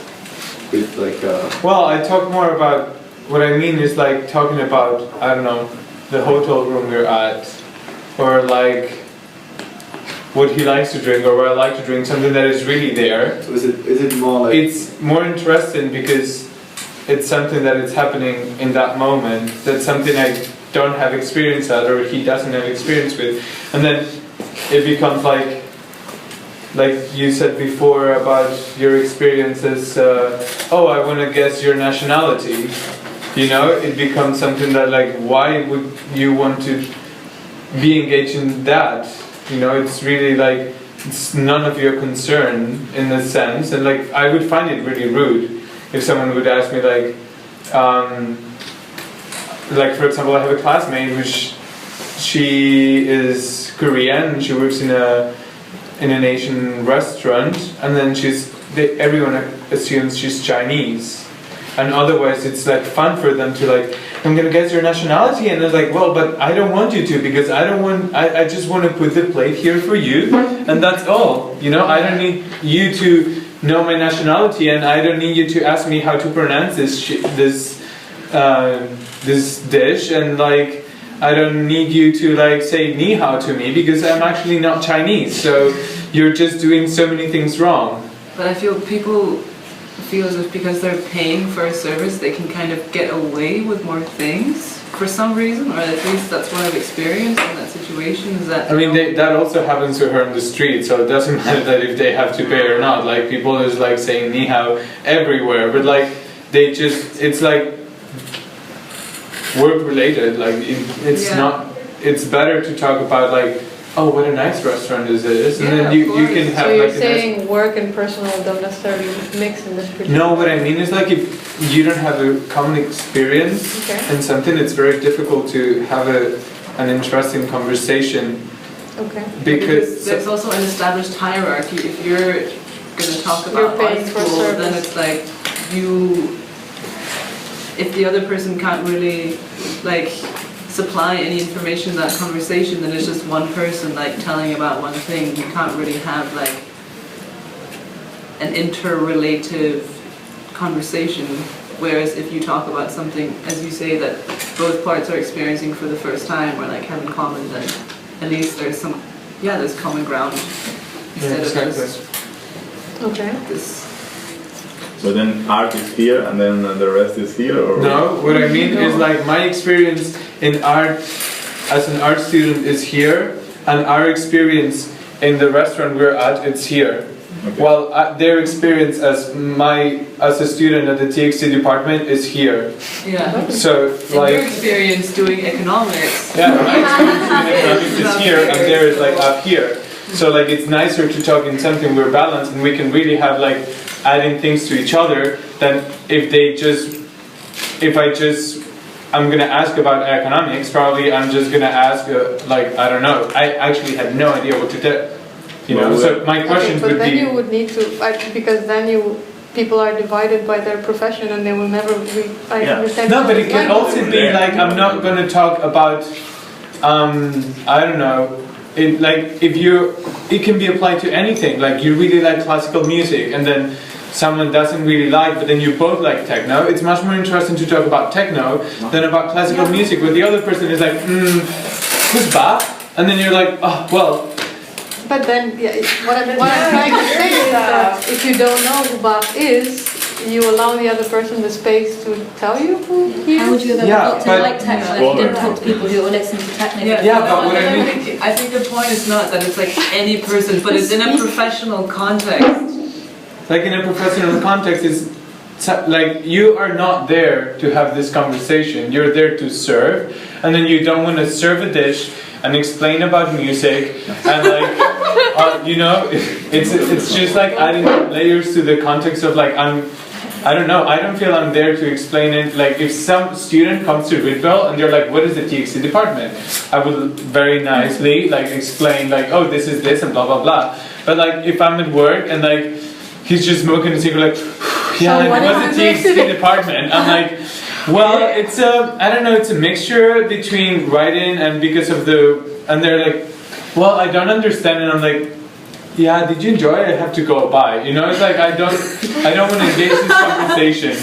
with like Well, I talk more about, what I mean is like talking about, I don't know, the hotel room we're at, or like what he likes to drink or what I like to drink, something that is really there. So is it more like... It's more interesting because it's something that is happening in that moment, that's something I don't have experience at or he doesn't have experience with. And then it becomes like you said before about your experiences, oh, I want to guess your nationality. It becomes something that like, why would you want to be engaged in that? It's really like, it's none of your concern in a sense. And like, I would find it really rude if someone would ask me like for example, I have a classmate which she is Korean, she works in an Asian restaurant, and then everyone assumes she's Chinese. And otherwise it's like fun for them to like, I'm gonna guess your nationality, and they're like, well, but I don't want you to, because I just want to put the plate here for you, and that's all. I don't need you to know my nationality, and I don't need you to ask me how to pronounce this dish, and like I don't need you to like say ni hao to me, because I'm actually not Chinese. So you're just doing so many things wrong. But I feel people feel as if because they're paying for a service, they can kind of get away with more things for some reason, or at least that's what I've experienced in that situation. Is that I mean, that also happens to her in the street, so it doesn't matter that if they have to pay or not. Like people is like saying ni hao everywhere, but like it's like work related. Like it's not. It's better to talk about like, oh, what a nice restaurant is this, and then you can have. So you're saying work and personal don't necessarily mix in this. No, what I mean is like if you don't have a common experience in something, it's very difficult to have an interesting conversation. Okay. Because there's also an established hierarchy. If you're going to talk about art school, then it's like if the other person can't really like supply any information in that conversation, then it's just one person like telling about one thing. You can't really have like an interrelative conversation. Whereas if you talk about something, as you say, that both parts are experiencing for the first time or like have in common, then at least there's there's common ground instead of this. Okay. So then art is here and then the rest is here? Or? No, what I mean is like my experience in art as an art student is here, and our experience in the restaurant we're at, it's here. Okay. Well, their experience as a student at the TXT department is here. Yeah. So like your experience doing economics. Yeah, my experience in economics is here, and there is like up here. So like it's nicer to talk in something we're balanced, and we can really have like adding things to each other than I'm gonna ask about economics. Probably I'm just gonna ask like I don't know. I actually had no idea what to do. You know. So my questions would be. But then you would need to because then people are divided by their profession and they will never understand. No, but it can also be like I'm not gonna talk about. I don't know. It can be applied to anything. Like you really like classical music, and then someone doesn't really like, but then you both like techno. It's much more interesting to talk about techno than about classical music, where the other person is like, who's Bach? And then you're like, oh, well. But then, what I'm trying to say is that if you don't know who Bach is, you allow the other person the space to tell you who he is. How would you have ever got to like techno if you didn't talk to people who were listening to techno? I think the point is not that it's like any person, but it's in a professional context. Like in a professional context, it's like you are not there to have this conversation. You're there to serve, and then you don't want to serve a dish and explain about music, and like it's just like adding layers to the context of like I don't know. I don't feel I'm there to explain it. Like if some student comes to Rietveld and they're like, "What is the TXT department?" I would very nicely like explain like, "Oh, this is this and blah blah blah." But like if I'm at work and like he's just smoking a cigarette, like, yeah, so what's the TXT department? I'm like, well, it's it's a mixture between writing and and they're like, well, I don't understand, and I'm like, yeah, did you enjoy it? I have to go by. You know, it's like I don't want to engage this conversation.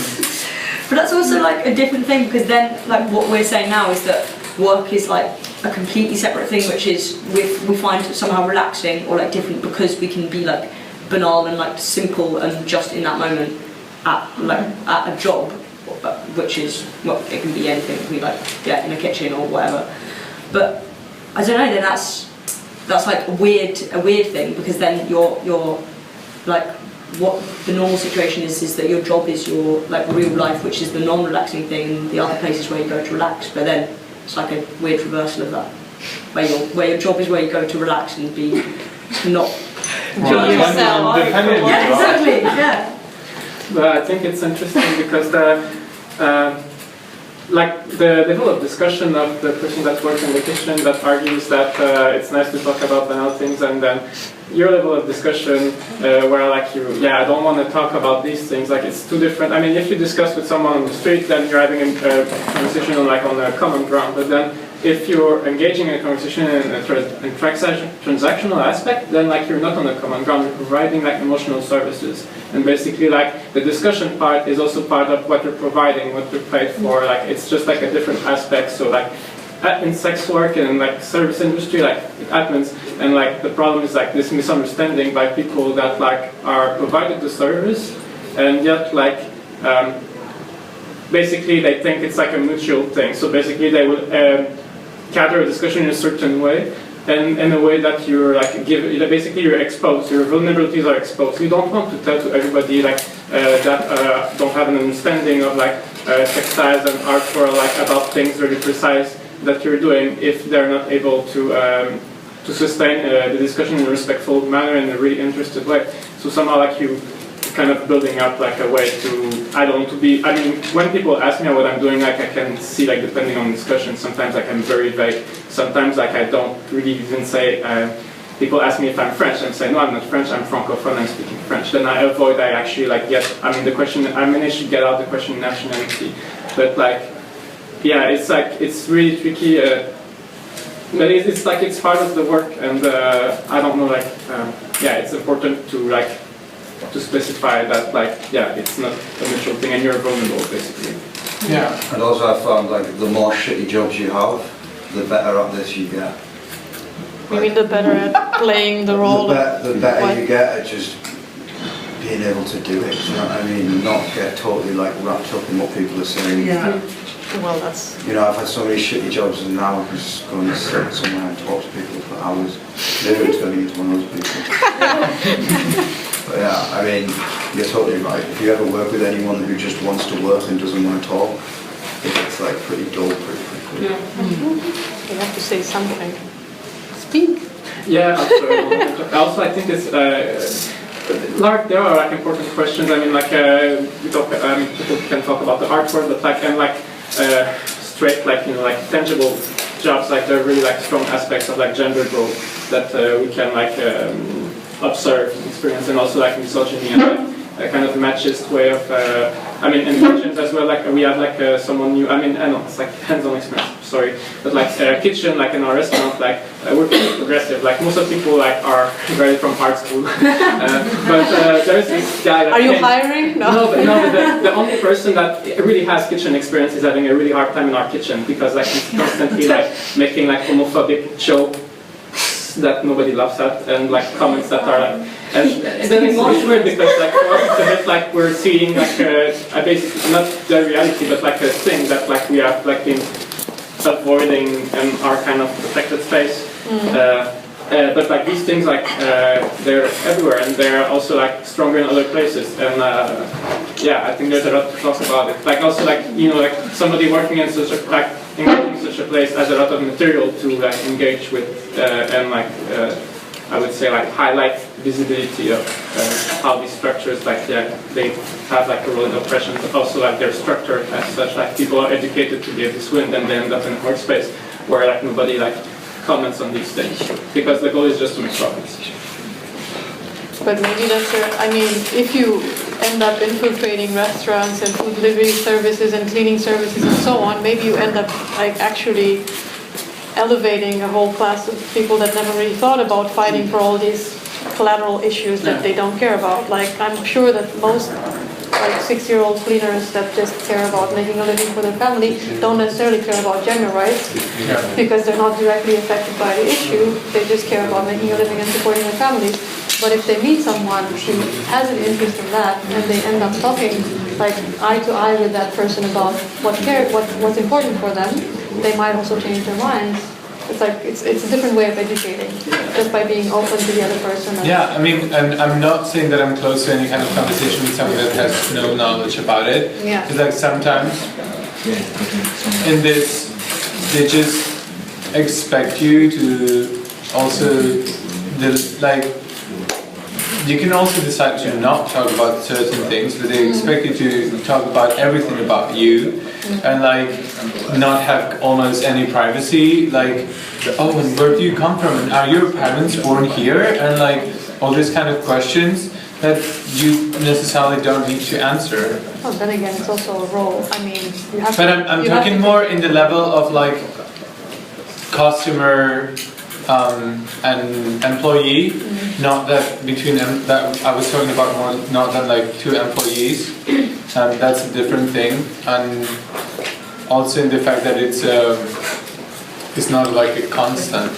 But that's also like a different thing, because then like what we're saying now is that work is like a completely separate thing, which is we find it somehow relaxing or like different because we can be like banal and like simple and just in that moment at a job, which is it can be anything. It can be like in a kitchen or whatever. But I don't know. Then that's like a weird thing, because then you're like what the normal situation is that your job is your like real life, which is the non-relaxing thing, and the other places where you go to relax. But then it's like a weird reversal of that, where your job is where you go to relax and be not. Yeah, exactly. Yeah. But I think it's interesting because the level of discussion of the person that works in the kitchen that argues that it's nice to talk about banal things, and then your level of discussion where like I don't want to talk about these things, like it's two different. I mean, if you discuss with someone on the street, then you're having a conversation on a common ground, but then if you're engaging in a conversation in a transactional aspect, then like you're not on a common ground, you're providing like emotional services. And basically like the discussion part is also part of what you're providing, what you're paid for, like it's just like a different aspect. So like in sex work and like service industry, like it happens, and like the problem is like this misunderstanding by people that like are provided the service, and yet like basically they think it's like a mutual thing. So basically they will gather a discussion in a certain way, and in a way that you're like basically you're exposed, your vulnerabilities are exposed. You don't want to tell to everybody like that don't have an understanding of like textiles and art or like about things very precise that you're doing, if they're not able to sustain the discussion in a respectful manner in a really interested way. So somehow like you kind of building up like a way to, I mean, when people ask me what I'm doing, like I can see like depending on discussion, sometimes like I'm very vague, sometimes like I don't really even say, people ask me if I'm French, I'm saying no, I'm not French, I'm Francophone, I'm speaking French. Then I avoid, I actually like get, I mean the question, I managed to get out the question nationality, but like, yeah, it's like, it's really tricky, but it's like, it's part of the work, and I don't know, like, yeah, it's important to like, to specify that, like, yeah, it's not a mutual thing and you're vulnerable, basically. Yeah. And also I found, like, the more shitty jobs you have, the better at this you get. You mean the better at playing the role? The better you get at just being able to do it, you know what I mean? Not get totally, like, wrapped up in what people are saying. Yeah. Well, that's... You know, I've had so many shitty jobs, and now I can just go and sit somewhere and talk to people for hours. Maybe it's going to be one of those people. you're totally right. If you ever work with anyone who just wants to work and doesn't want to talk, it gets like pretty dull pretty quickly. Yeah. You have to say something. Speak. Yeah, absolutely. Also, I think it's like there are like important questions. I mean, like we talk, people can talk about the artwork, but like and like straight, like like tangible jobs. Like there are really like strong aspects of like gender role that we can like observe, experience, and also like misogyny and like a kind of machist way of. I mean, in kitchens as well. Like we have like someone new. I mean, I know it's like hands-on experience. Sorry, but like kitchen, like in our restaurant, like we're pretty progressive. Like most of the people like are very from art school. But there's this guy. That are you hiring? No. But the only person that really has kitchen experience is having a really hard time in our kitchen because like he's constantly like making like homophobic jokes that nobody laughs at and like comments that are like. And then it's weird because like for us it's a bit like we're seeing like a basically not the reality but like a thing that like we have like been avoiding in our kind of protected space. But like these things like they're everywhere and they're also like stronger in other places and yeah I think there's a lot to talk about it. Like also like like somebody working in such a like in such a place has a lot of material to like engage with and like I would say like highlight visibility of how these structures like they have like a role in oppression, but also like they're structured as such. Like people are educated to be able to swim, and they end up in a workspace where like nobody like comments on these things because the goal is just to make profits. But maybe that's I mean, if you end up infiltrating restaurants and food delivery services and cleaning services and so on, maybe you end up like actually elevating a whole class of people that never really thought about fighting for all these collateral issues that they don't care about. Like I'm sure that most like 6-year-old cleaners that just care about making a living for their family don't necessarily care about gender rights because they're not directly affected by the issue. They just care about making a living and supporting their families. But if they meet someone who has an interest in that and they end up talking like eye to eye with that person about what's important for them, they might also change their minds. It's like it's a different way of educating, just by being open to the other person. Yeah, I mean, and I'm not saying that I'm close to any kind of conversation with someone that has no knowledge about it. Yeah. It's like sometimes in this, they just expect you to also, you can also decide to not talk about certain things, but they expect you to talk about everything about you and like not have almost any privacy. Like, oh, and where do you come from? And are your parents born here? And like all these kind of questions that you necessarily don't need to answer. Well, then again, it's also a role. I mean, you have. But I'm talking more in the level of like customer. And employee, not that between them, that I was talking about more, not than like two employees, that's a different thing, and also in the fact that it's not like a constant.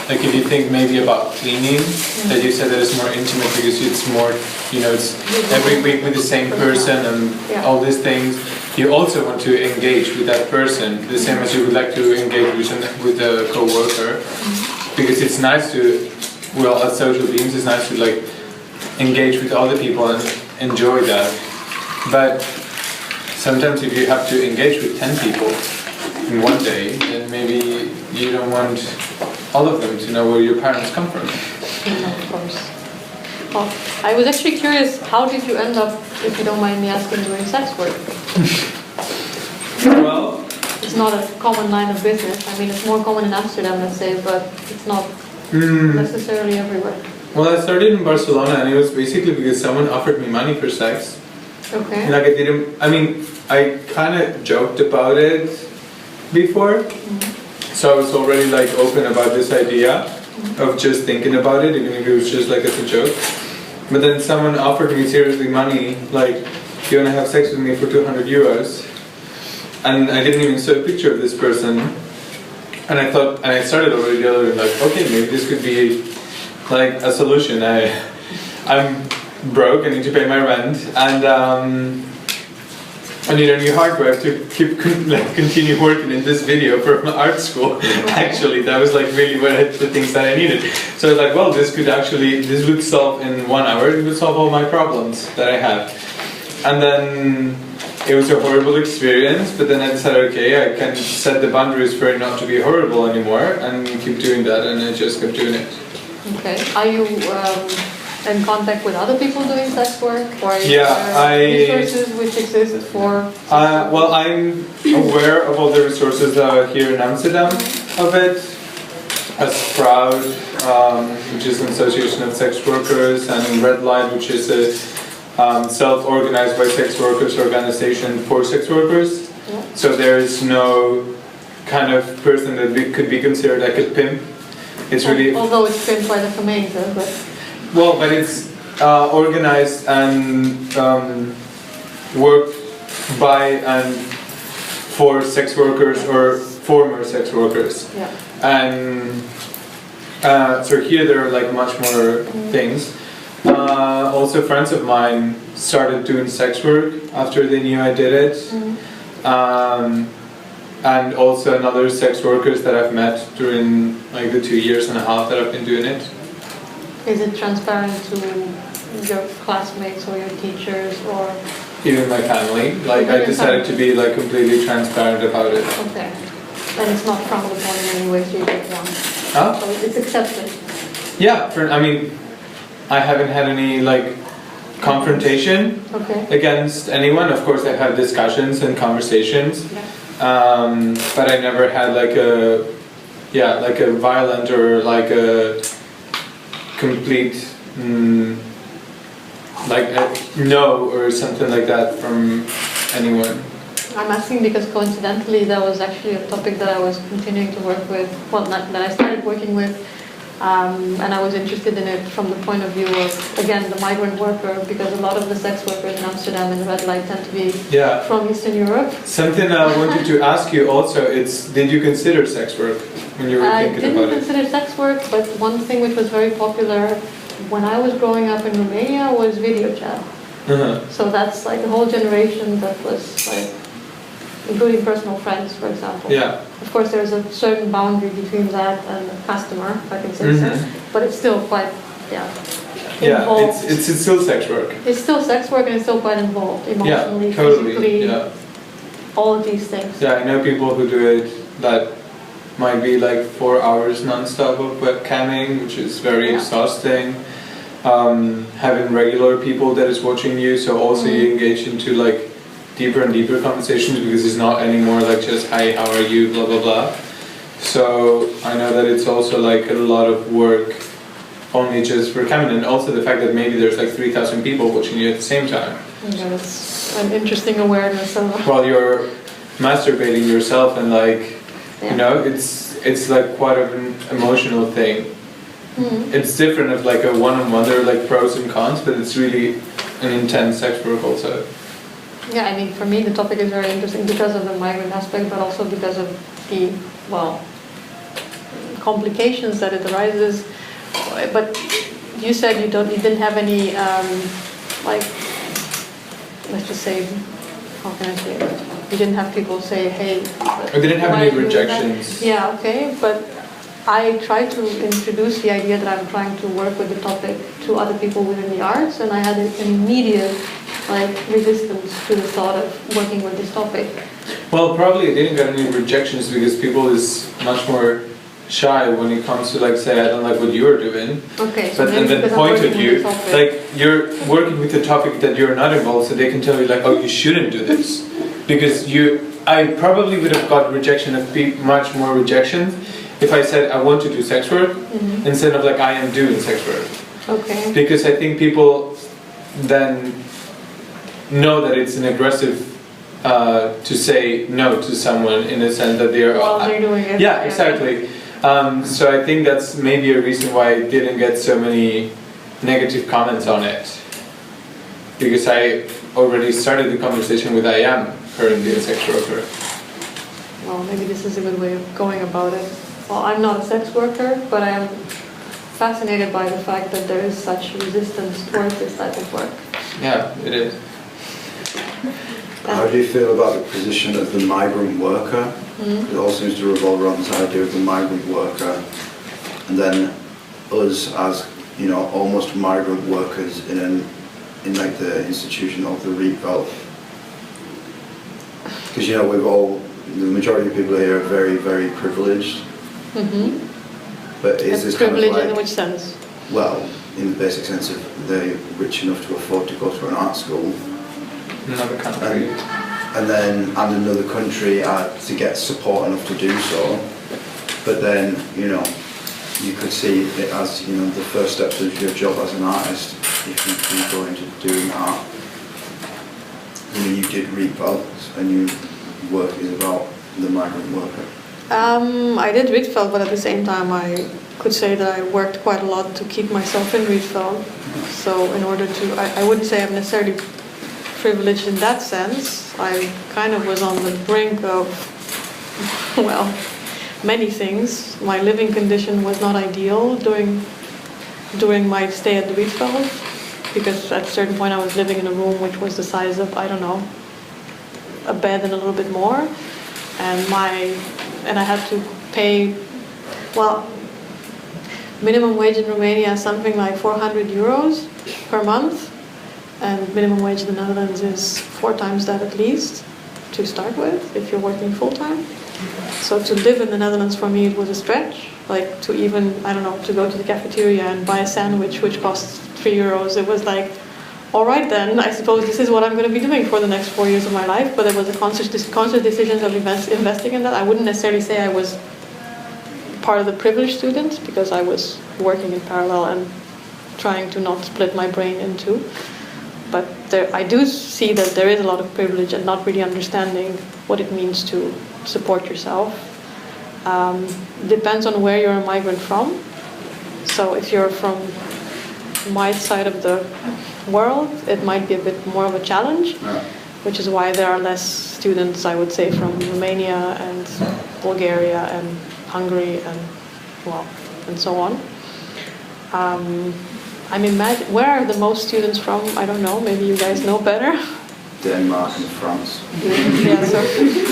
Like if you think maybe about cleaning, that you said that it's more intimate because it's more, it's every week with the same person and all these things. You also want to engage with that person, the same as you would like to engage with a co-worker. Because it's nice to, as social beings, it's nice to like engage with other people and enjoy that. But sometimes if you have to engage with 10 people in one day, then maybe you don't want all of them to know where your parents come from. Of course. Well, I was actually curious, how did you end up, if you don't mind me asking, doing sex work? Well, it's not a common line of business. I mean, it's more common in Amsterdam, let's say, but it's not necessarily everywhere. Well, I started in Barcelona, and it was basically because someone offered me money for sex. Okay. Like I kind of joked about it before, so I was already like open about this idea of just thinking about it, even if it was just like as a joke. But then someone offered me seriously money, like, do you want to have sex with me for 200 euros? And I didn't even see a picture of this person. And I thought, and I started already like, okay, maybe this could be like a solution. I'm broke, I need to pay my rent, and I need a new hard drive to continue working in this video for my art school. Actually, that was like really the things that I needed. So I was like, well, this would solve in 1 hour, it would solve all my problems that I have. And then it was a horrible experience, but then I decided, okay, I can set the boundaries for it not to be horrible anymore, and keep doing that, and I just kept doing it. Okay. Are you in contact with other people doing sex work, or resources which exist for? Well, I'm aware of all the resources that are here in Amsterdam of it, as Proud, which is an association of sex workers, and Red Light, which is a self-organized by sex workers organization for sex workers. Yeah. So there is no kind of person that could be considered like a pimp. It's really, although it's pimped by the gemeente, but. Well, but it's organized and worked by and for sex workers or former sex workers. Yeah. And so here there are like much more things. Also, friends of mine started doing sex work after they knew I did it. And also another sex workers that I've met during like the 2.5 years that I've been doing it. Is it transparent to your classmates or your teachers or? Even my family. Like I decided to be like completely transparent about it. Okay. And it's not frowned upon in any way, shape, or form. Huh? So it's accepted. Yeah. I mean, I haven't had any like confrontation against anyone. Of course, I've had discussions and conversations, but I never had like a violent or like a complete like a no or something like that from anyone. I'm asking because coincidentally that was actually a topic that I was continuing to work with, well, that I started working with, and I was interested in it from the point of view of, again, the migrant worker, because a lot of the sex workers in Amsterdam and Red Light tend to be from Eastern Europe. Something I wanted to ask you also, did you consider sex work when you were thinking about it? I didn't consider sex work, but one thing which was very popular when I was growing up in Romania was video chat. So that's like a whole generation that was like, including personal friends, for example. Yeah. Of course, there's a certain boundary between that and the customer, if I can say so. But it's still quite, involved. It's still sex work. It's still sex work, and it's still quite involved emotionally, totally. physically, all of these things. Yeah, I know people who do it that might be like 4 hours non-stop of webcamming, which is very exhausting. Having regular people that is watching you, so also you engage into like deeper and deeper conversations, because it's not anymore like just hi, how are you, blah blah blah. So I know that it's also like a lot of work only just for camming, and also the fact that maybe there's like 3,000 people watching you at the same time. Yeah, that's an interesting awareness of while you're masturbating yourself, and like you know, it's like quite an emotional thing. It's different of like a one-on-one, there are like pros and cons, but it's really an intense sex work also. Yeah, I mean, for me the topic is very interesting because of the migrant aspect, but also because of the, complications that it arises. But you said you didn't have any, let's just say, how can I say it? You didn't have people say, hey... I didn't have any rejections. Yeah, okay, but I try to introduce the idea that I'm trying to work with the topic to other people within the arts, and I had an immediate resistance to the thought of working with this topic. Well, probably I didn't get any rejections because people is much more shy when it comes to like say I don't like what you're doing. Okay. So but and then the point of view, like you're working with a topic that you're not involved, so they can tell you like, oh, you shouldn't do this because I probably would have got rejection of much more rejections if I said I want to do sex work instead of like I am doing sex work. Okay. Because I think people then know that it's an aggressive to say no to someone in the sense that they're doing it. Yeah, exactly. So I think that's maybe a reason why I didn't get so many negative comments on it, because I already started the conversation with I am currently a sex worker. Well, maybe this is a good way of going about it. Well, I'm not a sex worker, but I am fascinated by the fact that there is such resistance towards this type of work. Yeah, it is. How do you feel about the position of the migrant worker? It all seems to revolve around this idea of the migrant worker, and then us as, you know, almost migrant workers in like the institution of the Rietveld. Because, you know, the majority of people here are very, very privileged. But is this privilege kind of like, in which sense? well, in the basic sense of they're rich enough to afford to go to an art school. Another country. And another country to get support enough to do so. But then, you know, you could see it as, you know, the first steps of your job as an artist, if you can go into doing art. You know, you did Rietveld, and your work is about the migrant worker. I did Rietveld, but at the same time I could say that I worked quite a lot to keep myself in Rietveld. So in order to, I wouldn't say I'm necessarily privileged in that sense. I kind of was on the brink of, well, many things. My living condition was not ideal during my stay at the Rietveld, because at a certain point I was living in a room which was the size of, I don't know, a bed and a little bit more, and I had to pay, well, minimum wage in Romania is something like 400 euros per month, and minimum wage in the Netherlands is 4 times that at least to start with if you're working full-time. So to live in the Netherlands for me it was a stretch, like to even, I don't know, to go to the cafeteria and buy a sandwich which costs 3 euros. It was like, all right then, I suppose this is what I'm going to be doing for the next 4 years of my life. But it was a conscious decision of investing in that. I wouldn't necessarily say I was part of the privileged students, because I was working in parallel and trying to not split my brain in two. But I do see that there is a lot of privilege and not really understanding what it means to support yourself. Depends on where you're a migrant from. So if you're from my side of the world, it might be a bit more of a challenge, which is why there are less students, I would say, from Romania and Bulgaria and Hungary and, well, and so on. I mean, where are the most students from? I don't know, maybe you guys know better. Denmark and France. Yeah, so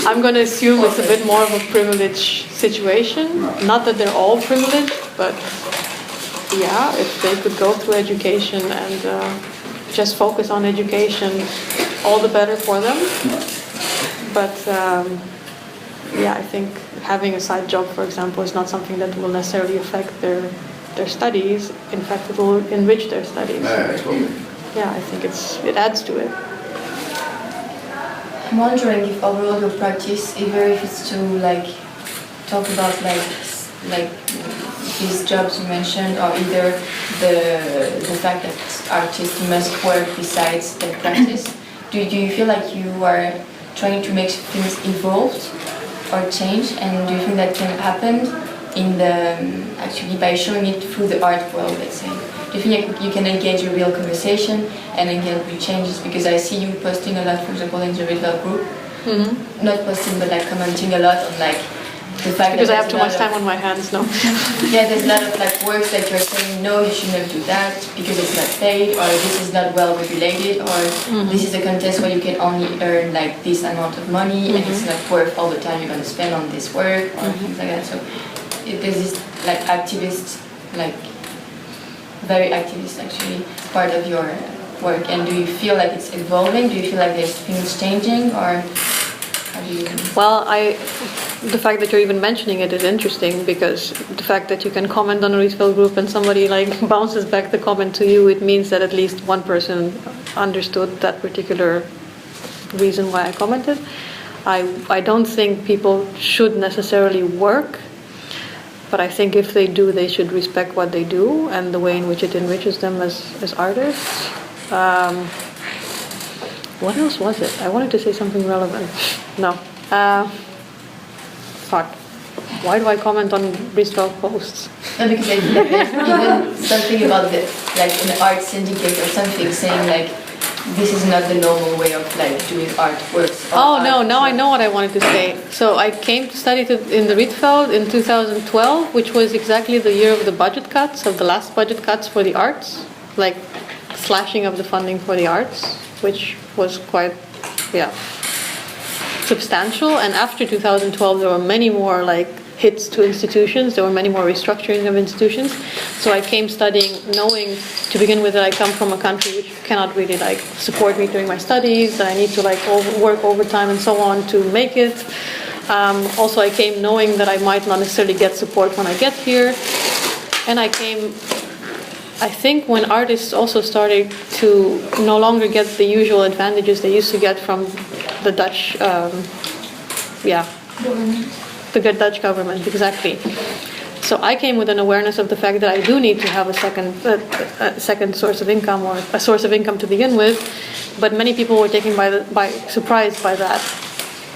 I'm going to assume it's a bit more of a privileged situation. Not that they're all privileged, but yeah, if they could go through education and just focus on education, all the better for them. But yeah, I think having a side job, for example, is not something that will necessarily affect their studies. In fact, it will enrich their studies. Yeah, I think it adds to it. I'm wondering if overall your practice, either if it's to like talk about like these jobs you mentioned, or either the fact that artists must work besides their practice, do you feel like you are trying to make things evolve or change, and do you think that can happen actually by showing it through the art world, let's say? Do you think you can engage a real conversation and engage real changes? Because I see you posting a lot, for example, in the Rietveld group. Not posting, but like commenting a lot on like the fact because I have too much time on my hands, no. Yeah, there's a lot of like works that you're saying, no, you should not do that because it's not paid, or this is not well regulated, or this is a contest where you can only earn like this amount of money and it's not worth all the time you're going to spend on this work, or things like that. So there's this like activist, like very activist actually, part of your work. And do you feel like it's evolving? Do you feel like there's things changing, or how do you? Well, the fact that you're even mentioning it is interesting, because the fact that you can comment on a Rietveld group and somebody like bounces back the comment to you, it means that at least one person understood that particular reason why I commented. I don't think people should necessarily work, but I think if they do, they should respect what they do and the way in which it enriches them as artists. What else was it? I wanted to say something relevant. No. Fuck. Why do I comment on Rietveld posts? No, because I feel like there's even something about like an art syndicate or something saying like this is not the normal way of like doing artworks. Oh no, now I know what I wanted to say. So I came to study in the Rietveld in 2012, which was exactly the year of the budget cuts, of the last budget cuts for the arts, like slashing of the funding for the arts, which was quite substantial. And after 2012, there were many more like hits to institutions. There were many more restructuring of institutions. So I came studying knowing to begin with that I come from a country which cannot really like support me during my studies, that I need to like work overtime and so on to make it. Also I came knowing that I might not necessarily get support when I get here. And I came, I think, when artists also started to no longer get the usual advantages they used to get from the Dutch, the good Dutch government, exactly. So I came with an awareness of the fact that I do need to have a second source of income, or a source of income to begin with, but many people were taken by surprise by that.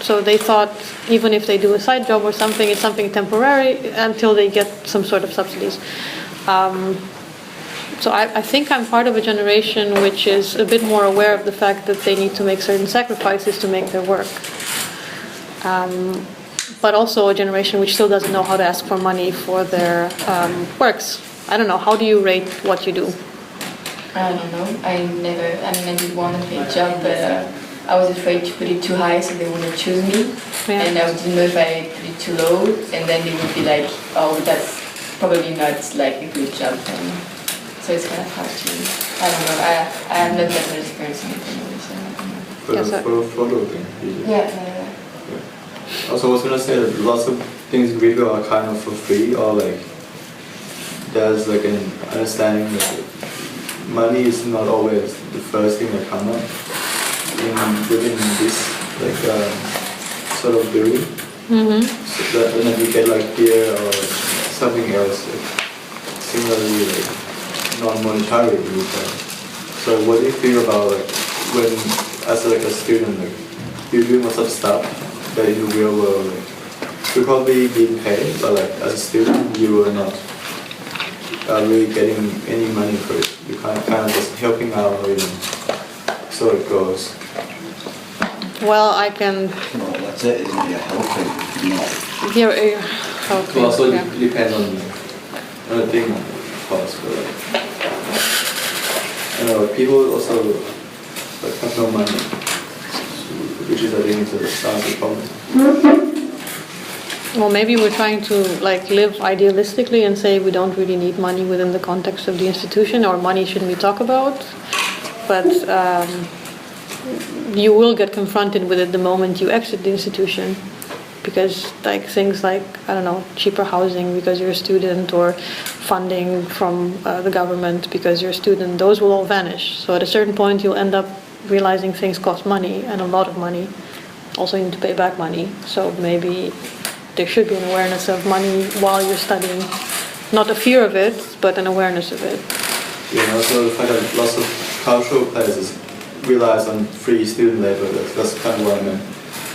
So they thought even if they do a side job or something, it's something temporary until they get some sort of subsidies. So I think I'm part of a generation which is a bit more aware of the fact that they need to make certain sacrifices to make their work. But also a generation which still doesn't know how to ask for money for their works. I don't know, how do you rate what you do? I don't know. I did one paid job, but I was afraid to put it too high so they wouldn't choose me. Yeah. And I didn't know if I put it too low, and then they would be like, oh, that's probably not like a good job. So it's kind of hard to, I don't know, I have not that much experience in it anyway, so I don't know. For a photo thing? Yeah. Also, I was gonna say that lots of things in Rietveld are kind of for free, or like there's like an understanding that money is not always the first thing that comes up within this like sort of building. So that when you get like beer or something else, like, similarly like non-monetary income. So what do you feel about like when as like a student, like you're doing lots of stuff that in the real world, like, you're probably being paid, but like as a student, you are not really getting any money for it. You're kind of just helping out, or, so it goes. Well, I can. Well, that's it, isn't it? You're helping. You're helping. Well, also depend on the thing cost, but like, you know, people also like have no money, which is I think the problem. Well, maybe we're trying to like live idealistically and say we don't really need money within the context of the institution, or money shouldn't be talked about. But you will get confronted with it the moment you exit the institution, because like things like, I don't know, cheaper housing because you're a student, or funding from the government because you're a student, those will all vanish. So at a certain point you'll end up realizing things cost money, and a lot of money. Also you need to pay back money. So maybe there should be an awareness of money while you're studying. Not a fear of it, but an awareness of it. Yeah, and also the fact that lots of cultural places relies on free student labor. That's kind of what I meant.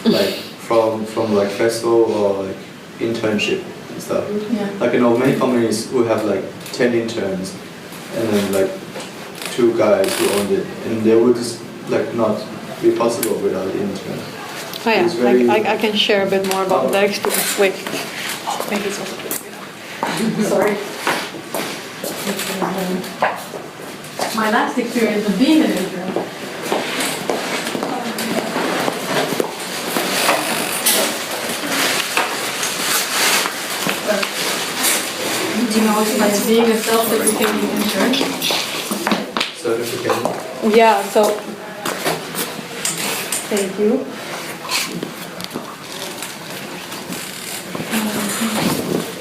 Like from like festival or like internship and stuff. Yeah. Like I know many companies who have like 10 interns and then like 2 guys who owned it, and they would just like not be possible without the intern. Oh yeah, I can share a bit more about that experience. Wait, maybe it's also good. Sorry. My last experience of being an intern. Do you know what it's being a self-certificating intern? Certificate? Yeah, so thank you.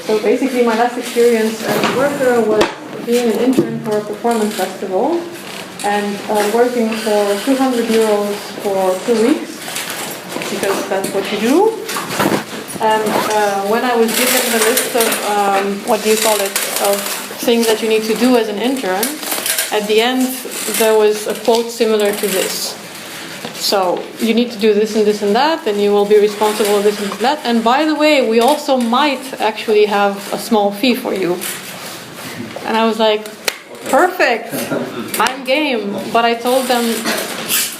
So basically my last experience as a worker was being an intern for a performance festival and working for 200 euros for 2 weeks, because that's what you do. And when I was given the list of, what do you call it, of things that you need to do as an intern, at the end there was a quote similar to this. So you need to do this and this and that, and you will be responsible for this and that. And by the way, we also might actually have a small fee for you. And I was like, perfect, I'm game. But I told them,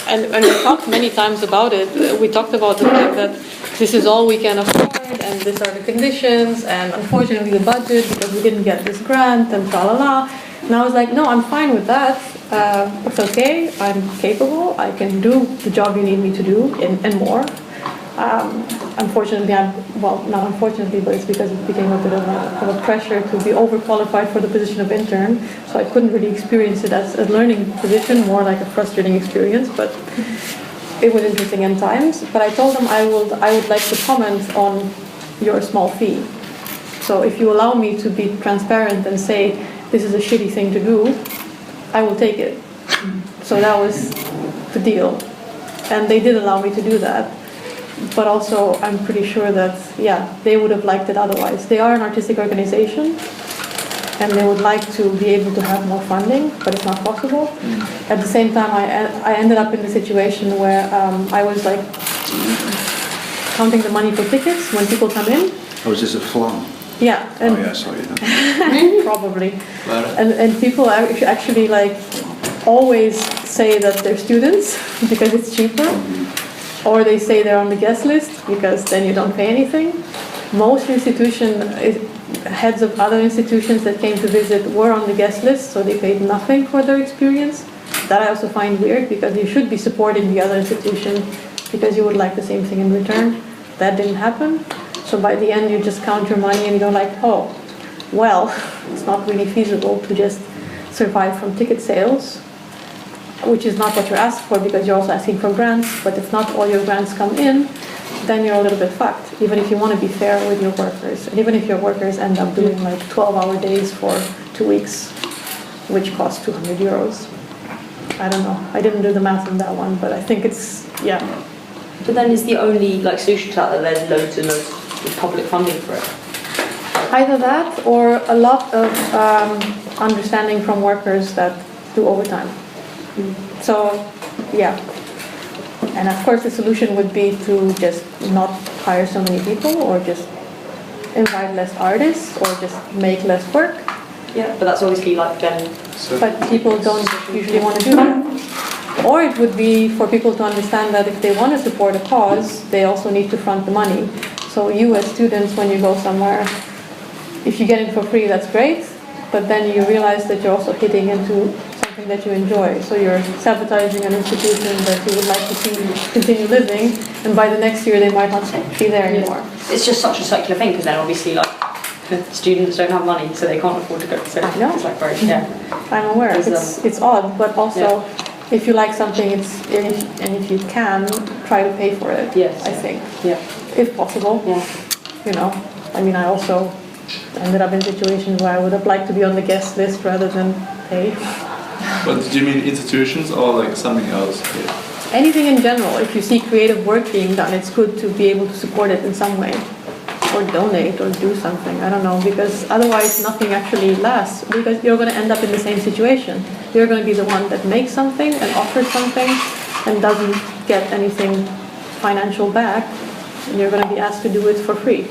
and we talked many times about it, we talked about the fact that this is all we can afford, and these are the conditions, and unfortunately the budget, because we didn't get this grant, and la la la. And I was like, no, I'm fine with that. It's okay. I'm capable. I can do the job you need me to do and more. Unfortunately, not unfortunately, but it's because it became a bit of a pressure to be overqualified for the position of intern. So I couldn't really experience it as a learning position, more like a frustrating experience. But it was interesting in times. But I told them I would like to comment on your small fee. So if you allow me to be transparent and say this is a shitty thing to do, I will take it. So that was the deal. And they did allow me to do that. But also, I'm pretty sure that, they would have liked it otherwise. They are an artistic organization, and they would like to be able to have more funding, but it's not possible. At the same time, I ended up in the situation where I was like counting the money for tickets when people come in. Oh, is this a flan? Yeah. And I saw you. Probably. And people actually like always say that they're students because it's cheaper. Or they say they're on the guest list because then you don't pay anything. Most heads of other institutions that came to visit were on the guest list, so they paid nothing for their experience. That I also find weird because you should be supporting the other institution because you would like the same thing in return. That didn't happen. So by the end you just count your money and you're like, oh, well, it's not really feasible to just survive from ticket sales, which is not what you're asked for because you're also asking for grants, but if not all your grants come in, then you're a little bit fucked, even if you want to be fair with your workers. And even if your workers end up doing like 12-hour days for 2 weeks, which costs 200 euros. I don't know. I didn't do the math on that one, but I think it's, But then is the only solution to that there's loads and loads of public funding for it? Either that or a lot of understanding from workers that do overtime. So, and of course the solution would be to just not hire so many people or just invite less artists or just make less work. Yeah, but that's obviously then... But people don't usually want to do that. Or it would be for people to understand that if they want to support a cause, they also need to front the money. So you as students, when you go somewhere, if you get it for free, that's great, but then you realize that you're also hitting into something that you enjoy. So you're sabotaging an institution that you would like to see continue living, and by the next year they might not be there anymore. It's just such a circular thing, because then obviously students don't have money, so they can't afford to go. So I know. It's very, I'm aware. It's odd, but also if you like something, and if you can, try to pay for it. Yes. I think. Yeah. If possible. Yeah. I also ended up in situations where I would have liked to be on the guest list rather than pay. But do you mean institutions or something else? Anything in general. If you see creative work being done, it's good to be able to support it in some way. Or donate or do something, I don't know, because otherwise nothing actually lasts, because you're going to end up in the same situation. You're going to be the one that makes something and offers something and doesn't get anything financial back, and you're going to be asked to do it for free.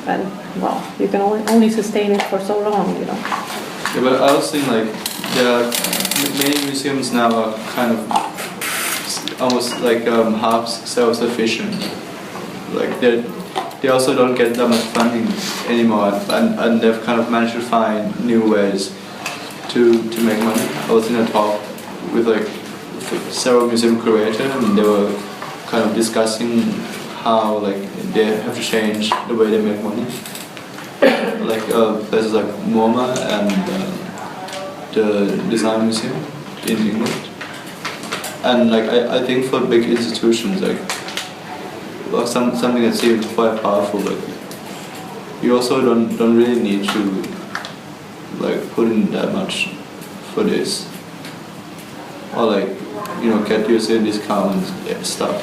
And, you can only sustain it for so long, Yeah, but I also think there are many museums now are kind of almost half self-sufficient. They also don't get that much funding anymore, and they've kind of managed to find new ways to make money. I was in a talk with several museum curators, and they were kind of discussing how they have to change the way they make money. Places like MoMA and the Design Museum in England. And I think for big institutions something that seems quite powerful, you also don't really need to put in that much for this, or get your discount and stuff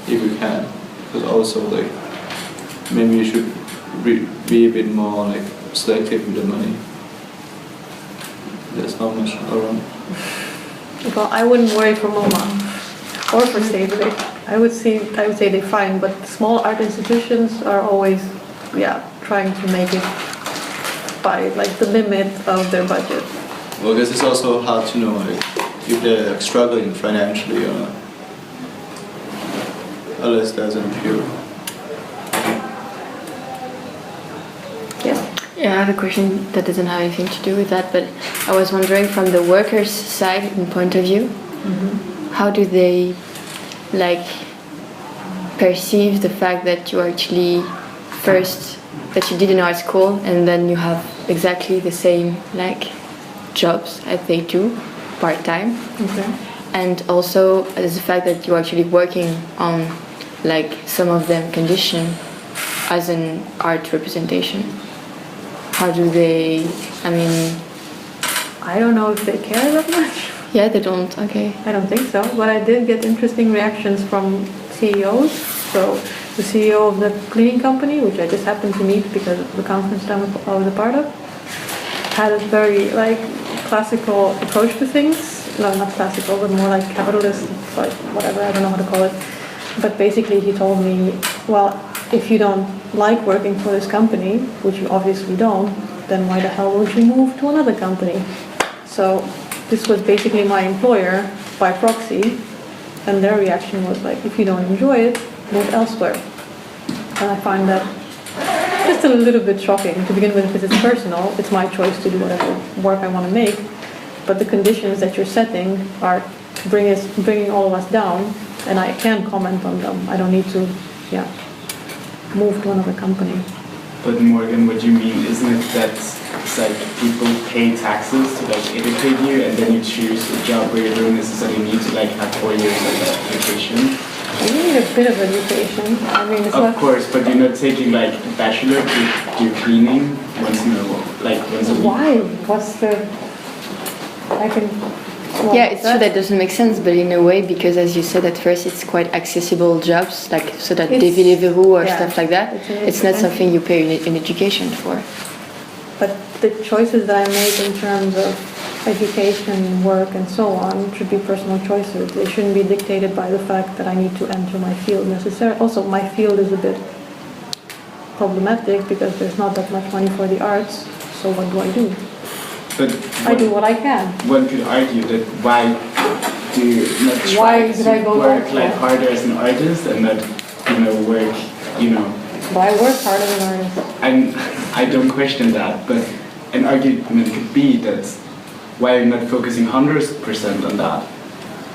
if you can, because also maybe you should be a bit more selective with the money. There's not much around. Well, I wouldn't worry for MoMA or for Stable. I would say they're fine, but small art institutions are always, trying to make it by the limit of their budget. Well, I guess it's also hard to know if they're struggling financially or not, unless there's an appeal. Yeah. Yeah, I have a question that doesn't have anything to do with that, but I was wondering from the workers' side and point of view, how do they like perceive the fact that you actually first that you did in art school and then you have exactly the same like jobs as they do part-time, and also as the fact that you're actually working on like some of them condition as an art representation? How do they, I mean, I don't know if they care that much. Yeah, they don't, okay. I don't think so, but I did get interesting reactions from CEOs. So the CEO of the cleaning company, which I just happened to meet because of the conference I was a part of, had a very like classical approach to things. No, not classical, but more like capitalist, like whatever, I don't know how to call it. But basically he told me, well, if you don't like working for this company, which you obviously don't, then why the hell would you move to another company? So this was basically my employer by proxy, and their reaction was like, if you don't enjoy it, move elsewhere. And I find that just a little bit shocking to begin with, because it's personal, it's my choice to do whatever work I want to make, but the conditions that you're setting are bringing all of us down, and I can comment on them. I don't need to, move to another company. But Morgan, what you mean, isn't it that it's like people pay taxes to like educate you, and then you choose a job where you don't necessarily need to like have 4 years of education? You need a bit of education. I mean, it's of course, but you're not taking like a bachelor to do cleaning once in a week. Why? What's the? I can. Well, yeah, it's true that doesn't make sense, but in a way, because as you said at first, it's quite accessible jobs, like so that Deliveroo or stuff like that. It's not something you pay in education for. But the choices that I make in terms of education, work, and so on should be personal choices. They shouldn't be dictated by the fact that I need to enter my field necessarily. Also, my field is a bit problematic because there's not that much money for the arts. So what do? But I do what I can. One could argue that why do you not try to work like harder as an artist and not, work, Why work harder as an artist? I don't question that, but an argument could be that why you're not focusing 100% on that.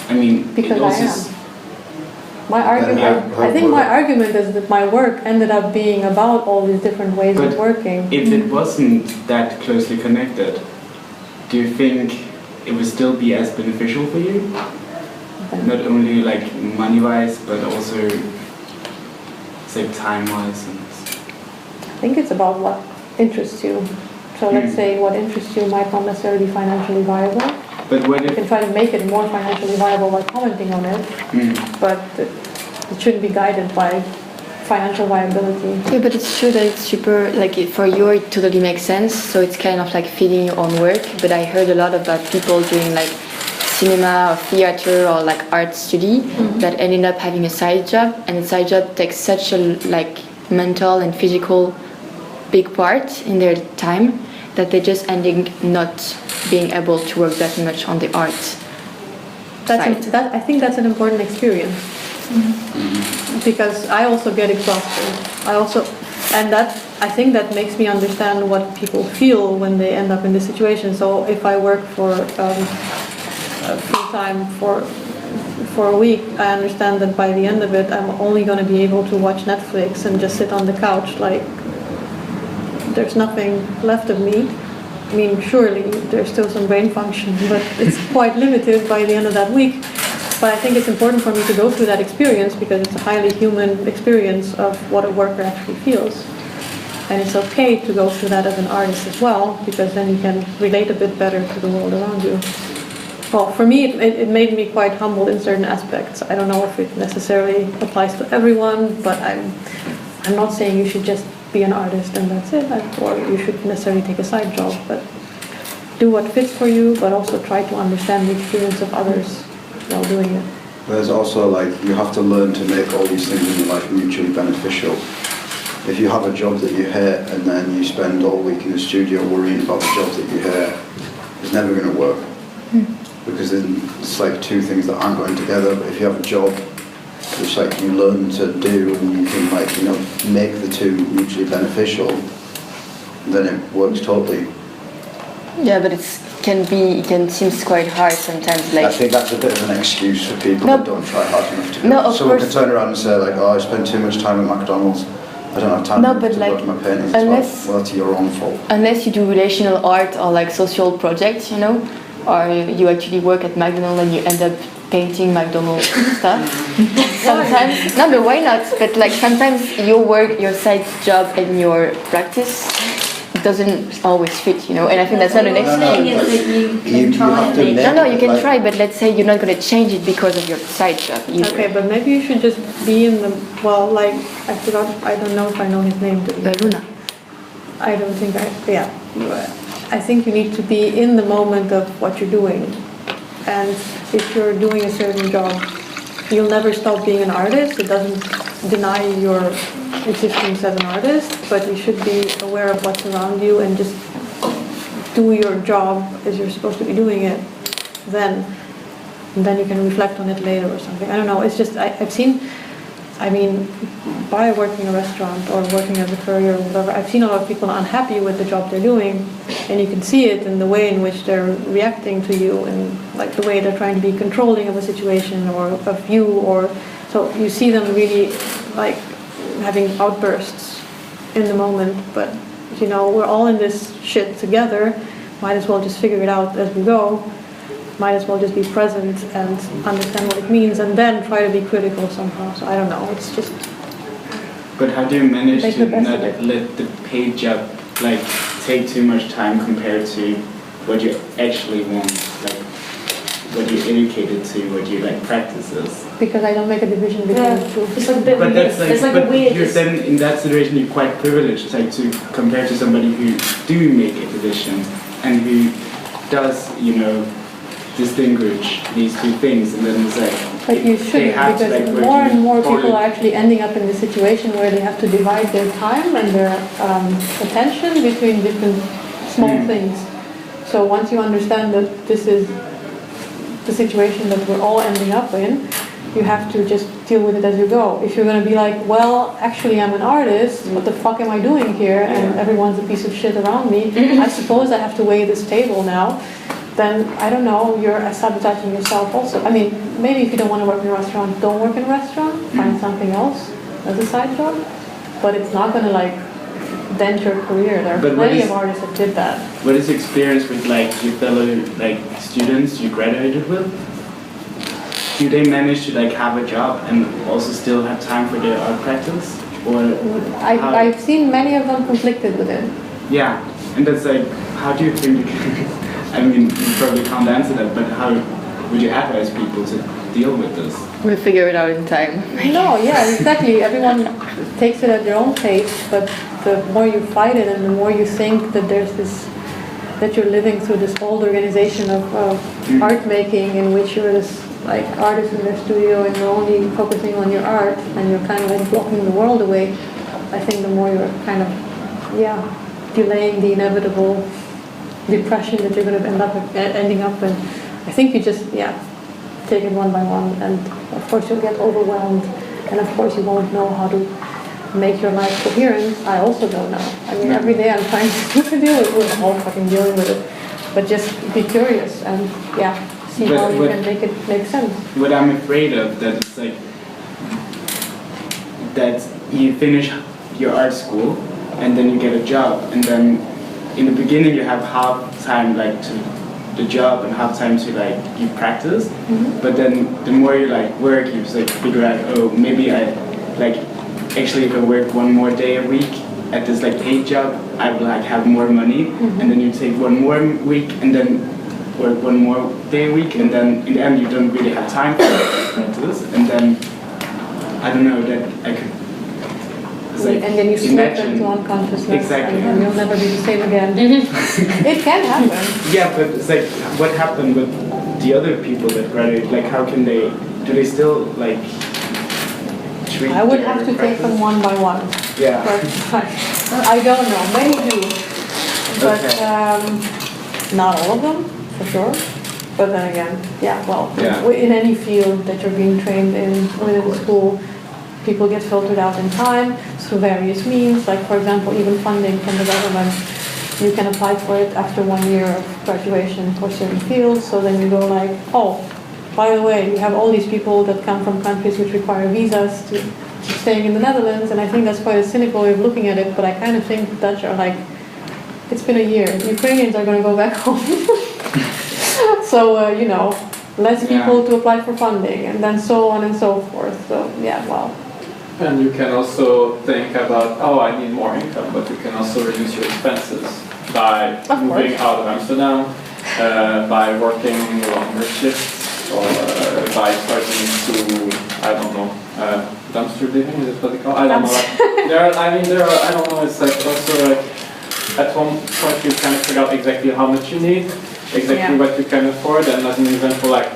I mean, because I am. My argument, I think my argument is that my work ended up being about all these different ways of working. If it wasn't that closely connected, do you think it would still be as beneficial for you? Not only like money-wise, but also say time-wise. I think it's about what interests you. So let's say what interests you might not necessarily be financially viable. But what if you can try to make it more financially viable by commenting on it, but it shouldn't be guided by financial viability. Yeah, but it's true that it's super, like for you it totally makes sense, so it's kind of like feeding your own work, but I heard a lot about people doing like cinema or theater or like art study that ended up having a side job, and the side job takes such a like mental and physical big part in their time that they just ending not being able to work that much on the art side. I think that's an important experience. Because I also get exhausted. I think that makes me understand what people feel when they end up in this situation. So if I work for full time for a week, I understand that by the end of it, I'm only going to be able to watch Netflix and just sit on the couch like there's nothing left of me. I mean, surely there's still some brain function, but it's quite limited by the end of that week. But I think it's important for me to go through that experience because it's a highly human experience of what a worker actually feels. And it's okay to go through that as an artist as well, because then you can relate a bit better to the world around you. Well, for me, it made me quite humble in certain aspects. I don't know if it necessarily applies to everyone, but I'm not saying you should just be an artist and that's it, or you should necessarily take a side job, but do what fits for you, but also try to understand the experience of others while doing it. There's also like, you have to learn to make all these things in your life mutually beneficial. If you have a job that you hate and then you spend all week in the studio worrying about the job that you hate, it's never going to work. Because then it's like two things that aren't going together. But if you have a job which like you learn to do and you can like, make the two mutually beneficial, then it works totally. Yeah, but it can seem quite hard sometimes. Like, I think that's a bit of an excuse for people No. that don't try hard enough to do No, it. of Someone course. can turn around and say like, oh, I spend too much time at McDonald's. I don't have time No, to but work like, on my paintings. unless- Well, that's your own fault. unless you do relational art or like social projects, you know, or you actually work at McDonald's and you end up painting McDonald's stuff. Sometimes, no, but why not? But like sometimes your work, your side job, and your practice doesn't always fit, you know. And I think that's not an excuse. You have to admit, No, you can like, try, but let's say you're not going to change it because of your side job either. Okay, but maybe you should just be in the, well, like, I forgot, I don't know if I know his name. Luna. I don't think yeah. I think you need to be in the moment of what you're doing. And if you're doing a certain job, you'll never stop being an artist. It doesn't deny your existence as an artist, but you should be aware of what's around you and just do your job as you're supposed to be doing it. Then you can reflect on it later or something. I don't know. It's just I've seen. I mean, by working in a restaurant or working as a courier or whatever, I've seen a lot of people unhappy with the job they're doing, and you can see it in the way in which they're reacting to you and like the way they're trying to be controlling of a situation or of you, or so you see them really like having outbursts in the moment. But you know, we're all in this shit together. Might as well just figure it out as we go. Might as well just be present and understand what it means and then try to be critical somehow. So I don't know, it's just... But how do you manage Make to the best not of it. let the paid job like take too much time compared to what you actually want, like what you're educated to, what you like practices? Because I don't make a division between the two. It's like a bit But weird. that's like, It's like but a weird. you're then in that situation you're quite privileged, like to compare to somebody who do make a division and who does, you know, distinguish these two things, and then it's like But you they shouldn't, have to, because like, more and more work people are actually ending up in the situation where they have to divide their time and their attention between different small things. So once you understand that this is the situation that we're all ending up in, you have to just deal with it as you go. If you're going to be like, well, actually I'm an artist, what the fuck am I doing here? And everyone's a piece of shit around me. I suppose I have to weigh this table now. Then, I don't know, you're sabotaging yourself also. I mean, maybe if you don't want to work in a restaurant, don't work in a restaurant, find something else as a side job. But it's not going to like dent your career. There are plenty of artists that did that. What is the experience with like your fellow like students you graduated with? Do they manage to like have a job and also still have time for their art practice? Or I've seen many of them conflicted with it. Yeah, and that's like, how do you think you can, I mean, you probably can't answer that, but how would you advise people to deal with this? We'll figure it out in time. No, yeah, exactly. Everyone takes it at their own pace, but the more you fight it and the more you think that there's this, that you're living through this old organization of art making in which you're this like artist in their studio and you're only focusing on your art and you're kind of like blocking the world away, I think the more you're kind of, delaying the inevitable depression that you're going to end up ending up in. I think you just, take it one by one, and of course you'll get overwhelmed, and of course you won't know how to make your life coherent. I also don't know. I mean, every day I'm trying to deal with it. We're all fucking dealing with it. But just be curious and, see how you can make it make sense. What I'm afraid of, that it's like, that you finish your art school, and then you get a job, and then in the beginning you have half time like to the job and half time to like you practice, but then the more you like work, you just like figure out, oh, maybe I like actually if I work one more day a week at this like paid job, I will like have more money, and then you take one more week and then work one more day a week, and then in the end you don't really have time for practice, and then I don't know, that I could. Like, and then you slip into unconsciousness, and you'll never be the same again. It can happen. Yeah, but it's like, what happened with the other people that graduate? Like, how can they? Do they still like treat? I would have to take them one by one. Yeah. But I don't know. Many do, but not all of them for sure. But then again, in any field that you're being trained in within school, people get filtered out in time. through various means, like for example, even funding from the government. You can apply for it after 1 year of graduation for certain fields. So then you go like, oh, by the way, you have all these people that come from countries which require visas to staying in the Netherlands, and I think that's quite a cynical way of looking at it, but I kind of think the Dutch are like, it's been a year, the Ukrainians are going to go back home. So, you know, less people to apply for funding, and then so on and so forth. So, yeah, wow. And you can also think about, oh, I need more income, but you can also reduce your expenses by moving out of Amsterdam, by working longer shifts, or by starting to, I don't know, dumpster diving, is it what they call it? I don't know. Like, I don't know, it's like also like, at one point you kind of figure out exactly how much you need, exactly what you can afford, and as an example, like,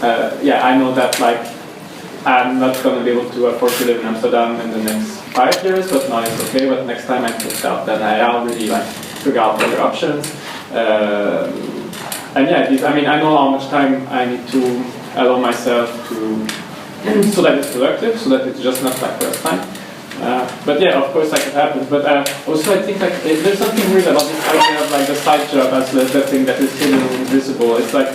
I know that like, I'm not going to be able to afford to live in Amsterdam in the next 5 years, but now it's okay, but next time I'm kicked out, then I already like figure out other options. And yeah, I mean, I know how much time I need to allow myself to, so that it's productive, so that it's just not like first time. But yeah, of course, like it happens. But also, I think like there's something weird about this idea of like the side job as the thing that is hidden and invisible. It's like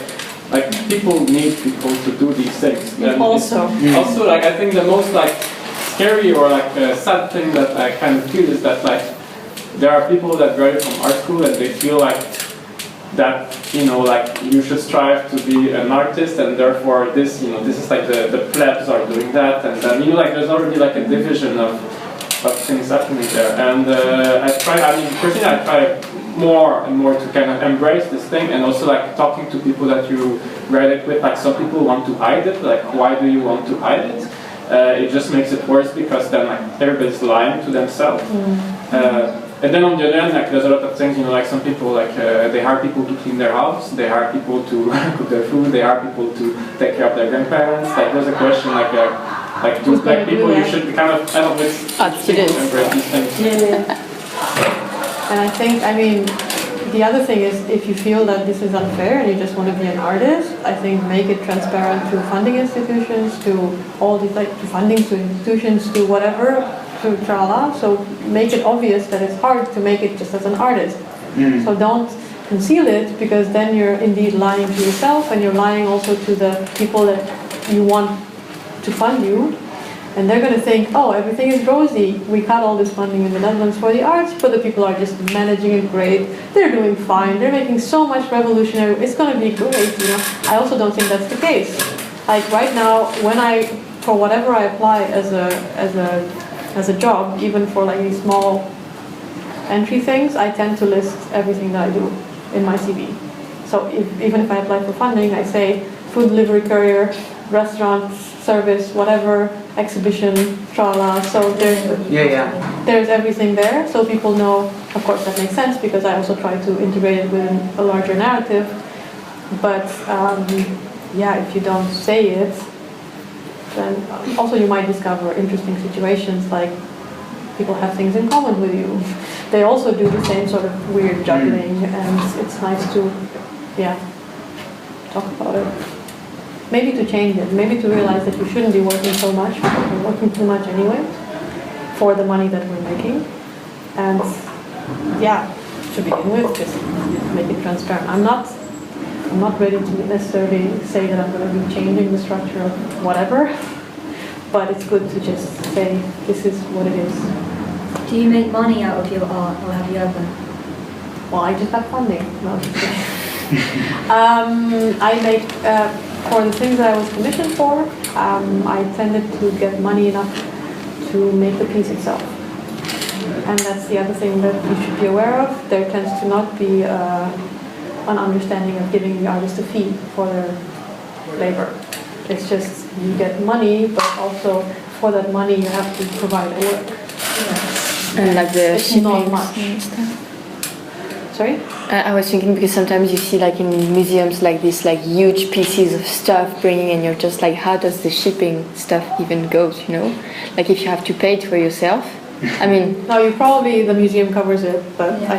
people need people to do these things. And also, like I think the most like scary or like sad thing that I kind of feel is that like there are people that graduate from art school and they feel like that, you know, like you should strive to be an artist, and therefore this, you know, this is like the plebs are doing that, and then, you know, like there's already like a division of things happening there. And personally I try more and more to kind of embrace this thing, and also like talking to people that you graduate with, like some people want to hide it, like why do you want to hide it? It just makes it worse because then like everybody's lying to themselves. And then on the other hand, like there's a lot of things, you know, like some people like they hire people to clean their house, they hire people to cook their food, they hire people to take care of their grandparents. Like there's a question like do black people you should kind of embrace these things. Yeah. And I think, I mean, the other thing is if you feel that this is unfair and you just want to be an artist, I think make it transparent to funding institutions, to all these like to funding to institutions, to whatever, to trala. So make it obvious that it's hard to make it just as an artist. So don't conceal it, because then you're indeed lying to yourself, and you're lying also to the people that you want to fund you. And they're going to think, oh, everything is rosy. We cut all this funding in the Netherlands for the arts, but the people are just managing it great. They're doing fine. They're making so much revolutionary. It's going to be great, you know. I also don't think that's the case. Like right now, for whatever I apply as a job, even for like these small entry things, I tend to list everything that I do in my CV. So even if I apply for funding, I say food delivery courier, restaurant service, whatever, exhibition, trala. So there's everything there. So people know, of course that makes sense, because I also try to integrate it within a larger narrative. But if you don't say it, then also you might discover interesting situations, like people have things in common with you. They also do the same sort of weird juggling, and it's nice to, talk about it. Maybe to change it, maybe to realize that you shouldn't be working so much, because we're working too much anyway, for the money that we're making. And to begin with, just make it transparent. I'm not ready to necessarily say that I'm going to be changing the structure of whatever, but it's good to just say this is what it is. Do you make money out of your art, or have you ever? Well, I just have funding. No, I make, for the things that I was commissioned for, I tended to get money enough to make the piece itself. And that's the other thing that you should be aware of. There tends to not be an understanding of giving the artist a fee for their labor. It's just you get money, but also for that money you have to provide a work. And like the it's shipping not much. Sorry? I was thinking, because sometimes you see like in museums like this like huge pieces of stuff bringing, and you're just like, how does the shipping stuff even go, you know? Like if you have to pay it for yourself. I mean, no, the museum covers it, but I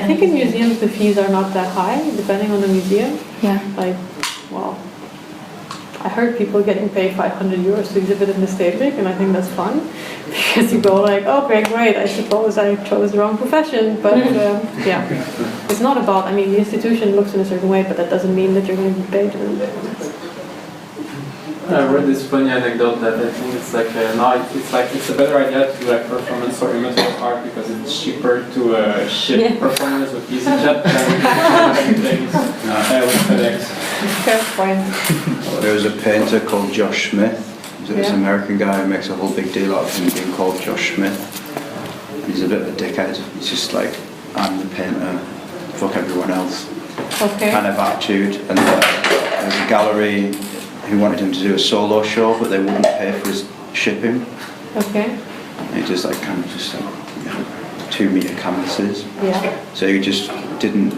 think in museums the fees are not that high, depending on the museum. Yeah. Like, well, I heard people getting paid €500 to exhibit in the State Week, and I think that's fun. because you go like, okay, great, I suppose I chose the wrong profession, but yeah, it's not about, I mean, the institution looks in a certain way, but that doesn't mean that you're going to be paid. I read this funny anecdote that I think it's like now it's a better idea to do like performance oriented art because it's cheaper to ship performers with EasyJet than with FedEx. Fair point. There was a painter called Josh Smith. He's this American guy who makes a whole big deal out of him being called Josh Smith. He's a bit of a dickhead. He's just like, I'm the painter, fuck everyone else. Okay. Kind of attitude. And there's a gallery who wanted him to do a solo show, but they wouldn't pay for his shipping. Okay. And he just like kind of just like 2 meter canvases. Yeah. So he just didn't.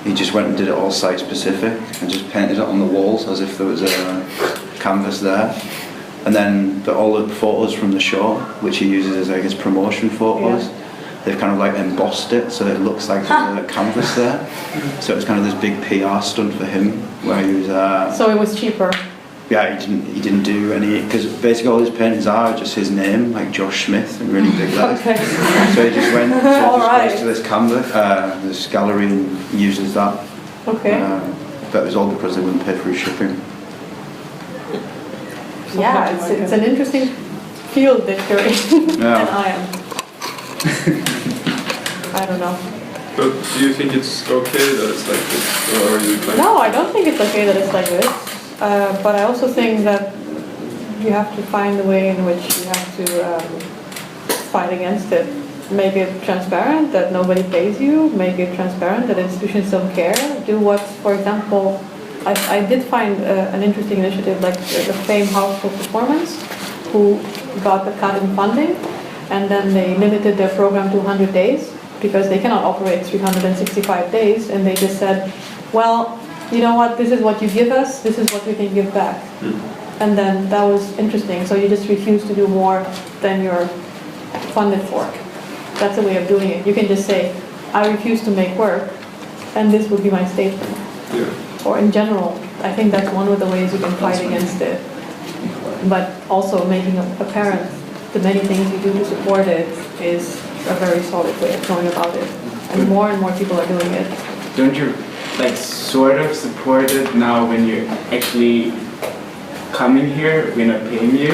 He just went and did it all site specific and just painted it on the walls as if there was a canvas there. And then all the photos from the show, which he uses as like his promotion photos, they've kind of like embossed it so it looks like there's a canvas there. So it's kind of this big PR stunt for him where he was. So it was cheaper. Yeah, he didn't do any, because basically all his paintings are just his name, like Josh Smith, in really big letters. Okay. So he just went goes to this canvas, this gallery, and uses that. Okay. But it was all because they wouldn't pay for his shipping. Yeah, it's an interesting field that you're in, and I am. I don't know. But do you think it's okay that it's like this, or are you like? No, I don't think it's okay that it's like this. But I also think that you have to find a way in which you have to fight against it. Make it transparent that nobody pays you. Make it transparent that institutions don't care. Do what, for example, I did find an interesting initiative like the Fame House for Performance, who got a cut in funding, and then they limited their program to 100 days because they cannot operate 365 days, and they just said, well, you know what, this is what you give us, this is what we can give back. And then that was interesting. So you just refuse to do more than you're funded for. That's a way of doing it. You can just say, I refuse to make work, and this would be my statement. Or in general, I think that's one of the ways you can fight against it. But also making apparent the many things you do to support it is a very solid way of going about it. And more people are doing it. Don't you like sort of support it now when you're actually coming here, we're not paying you?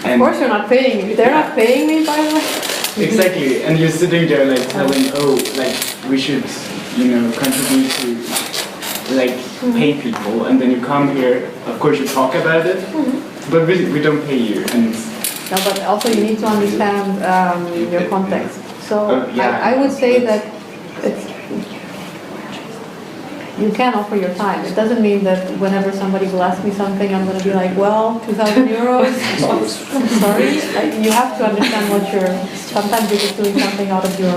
And of course you're not paying me. They're not paying me, by the way. Exactly, and you're sitting there like telling, oh, like we should, contribute to like pay people, and then you come here, of course you talk about it, but we don't pay you. And no, but also you need to understand your context. So I would say that you can offer your time. It doesn't mean that whenever somebody will ask me something, I'm going to be like, well, 2,000 euros. I'm sorry. You have to understand what sometimes you're just doing something out of your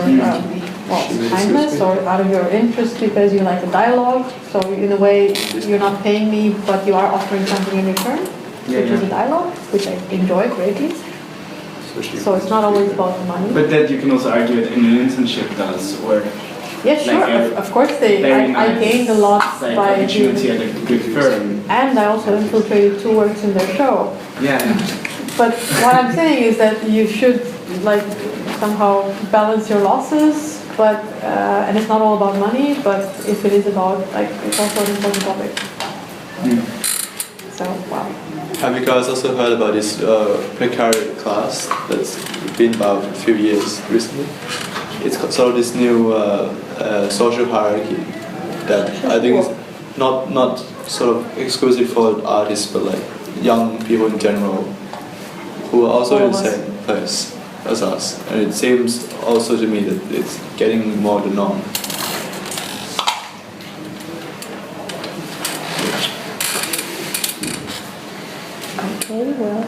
kindness or out of your interest because you like the dialogue. So in a way, you're not paying me, but you are offering something in return, which is a dialogue, which I enjoy greatly. So it's not always about the money. But that you can also argue that an internship does, or yeah, sure. Like of course, I gained a lot by opportunity at a good firm, and I also infiltrated 2 works in their show. Yeah. But what I'm saying is that you should like somehow balance your losses. But and it's not all about money. But if it is about it's also an important topic. So wow. Have you guys also heard about this precariat class that's been about a few years recently? It's sort of this new social hierarchy that I think is not sort of exclusive for artists, but like young people in general who are also in the same place as us. And it seems also to me that it's getting more the norm. Okay, well,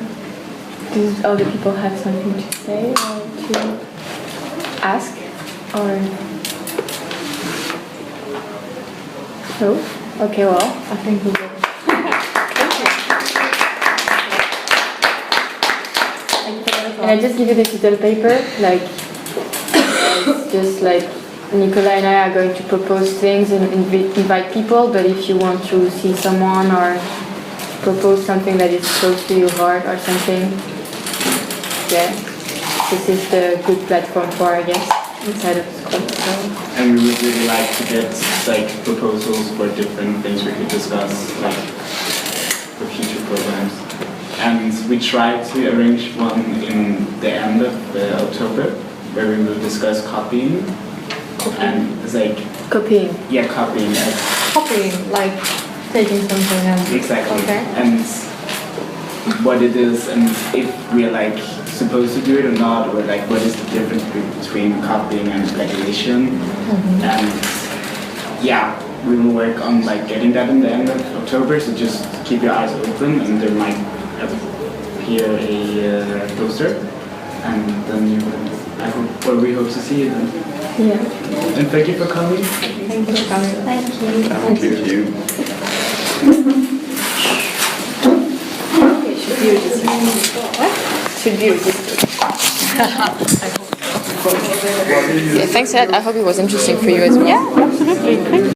do other people have something to say or to ask? Or no? Okay, well, I think we will. And I just give you this little paper, like it's just like Nicola and I are going to propose things and invite people, but if you want to see someone or propose something that is close to your heart or something, yeah, this is the good platform for, I guess, inside of school. So. And we would really like to get like proposals for different things we could discuss, like for future programs. And we tried to arrange one in the end of October, where we will discuss copying. And it's like copying. Yeah, copying. Copying, like taking something and exactly. Okay. And what it is, and if we're like supposed to do it or not, or like what is the difference between copying and plagiation. And yeah, we will work on like getting that in the end of October. So just keep your eyes open, and there might appear a poster, and then you will, I hope, or we hope to see you then. Yeah. And thank you for coming. Thank you for coming. Thank you. Thank you. Okay, should be registered. What? Should be registered. Yeah, thanks, Ed. I hope it was interesting for you as well. Yeah, absolutely. Thank you.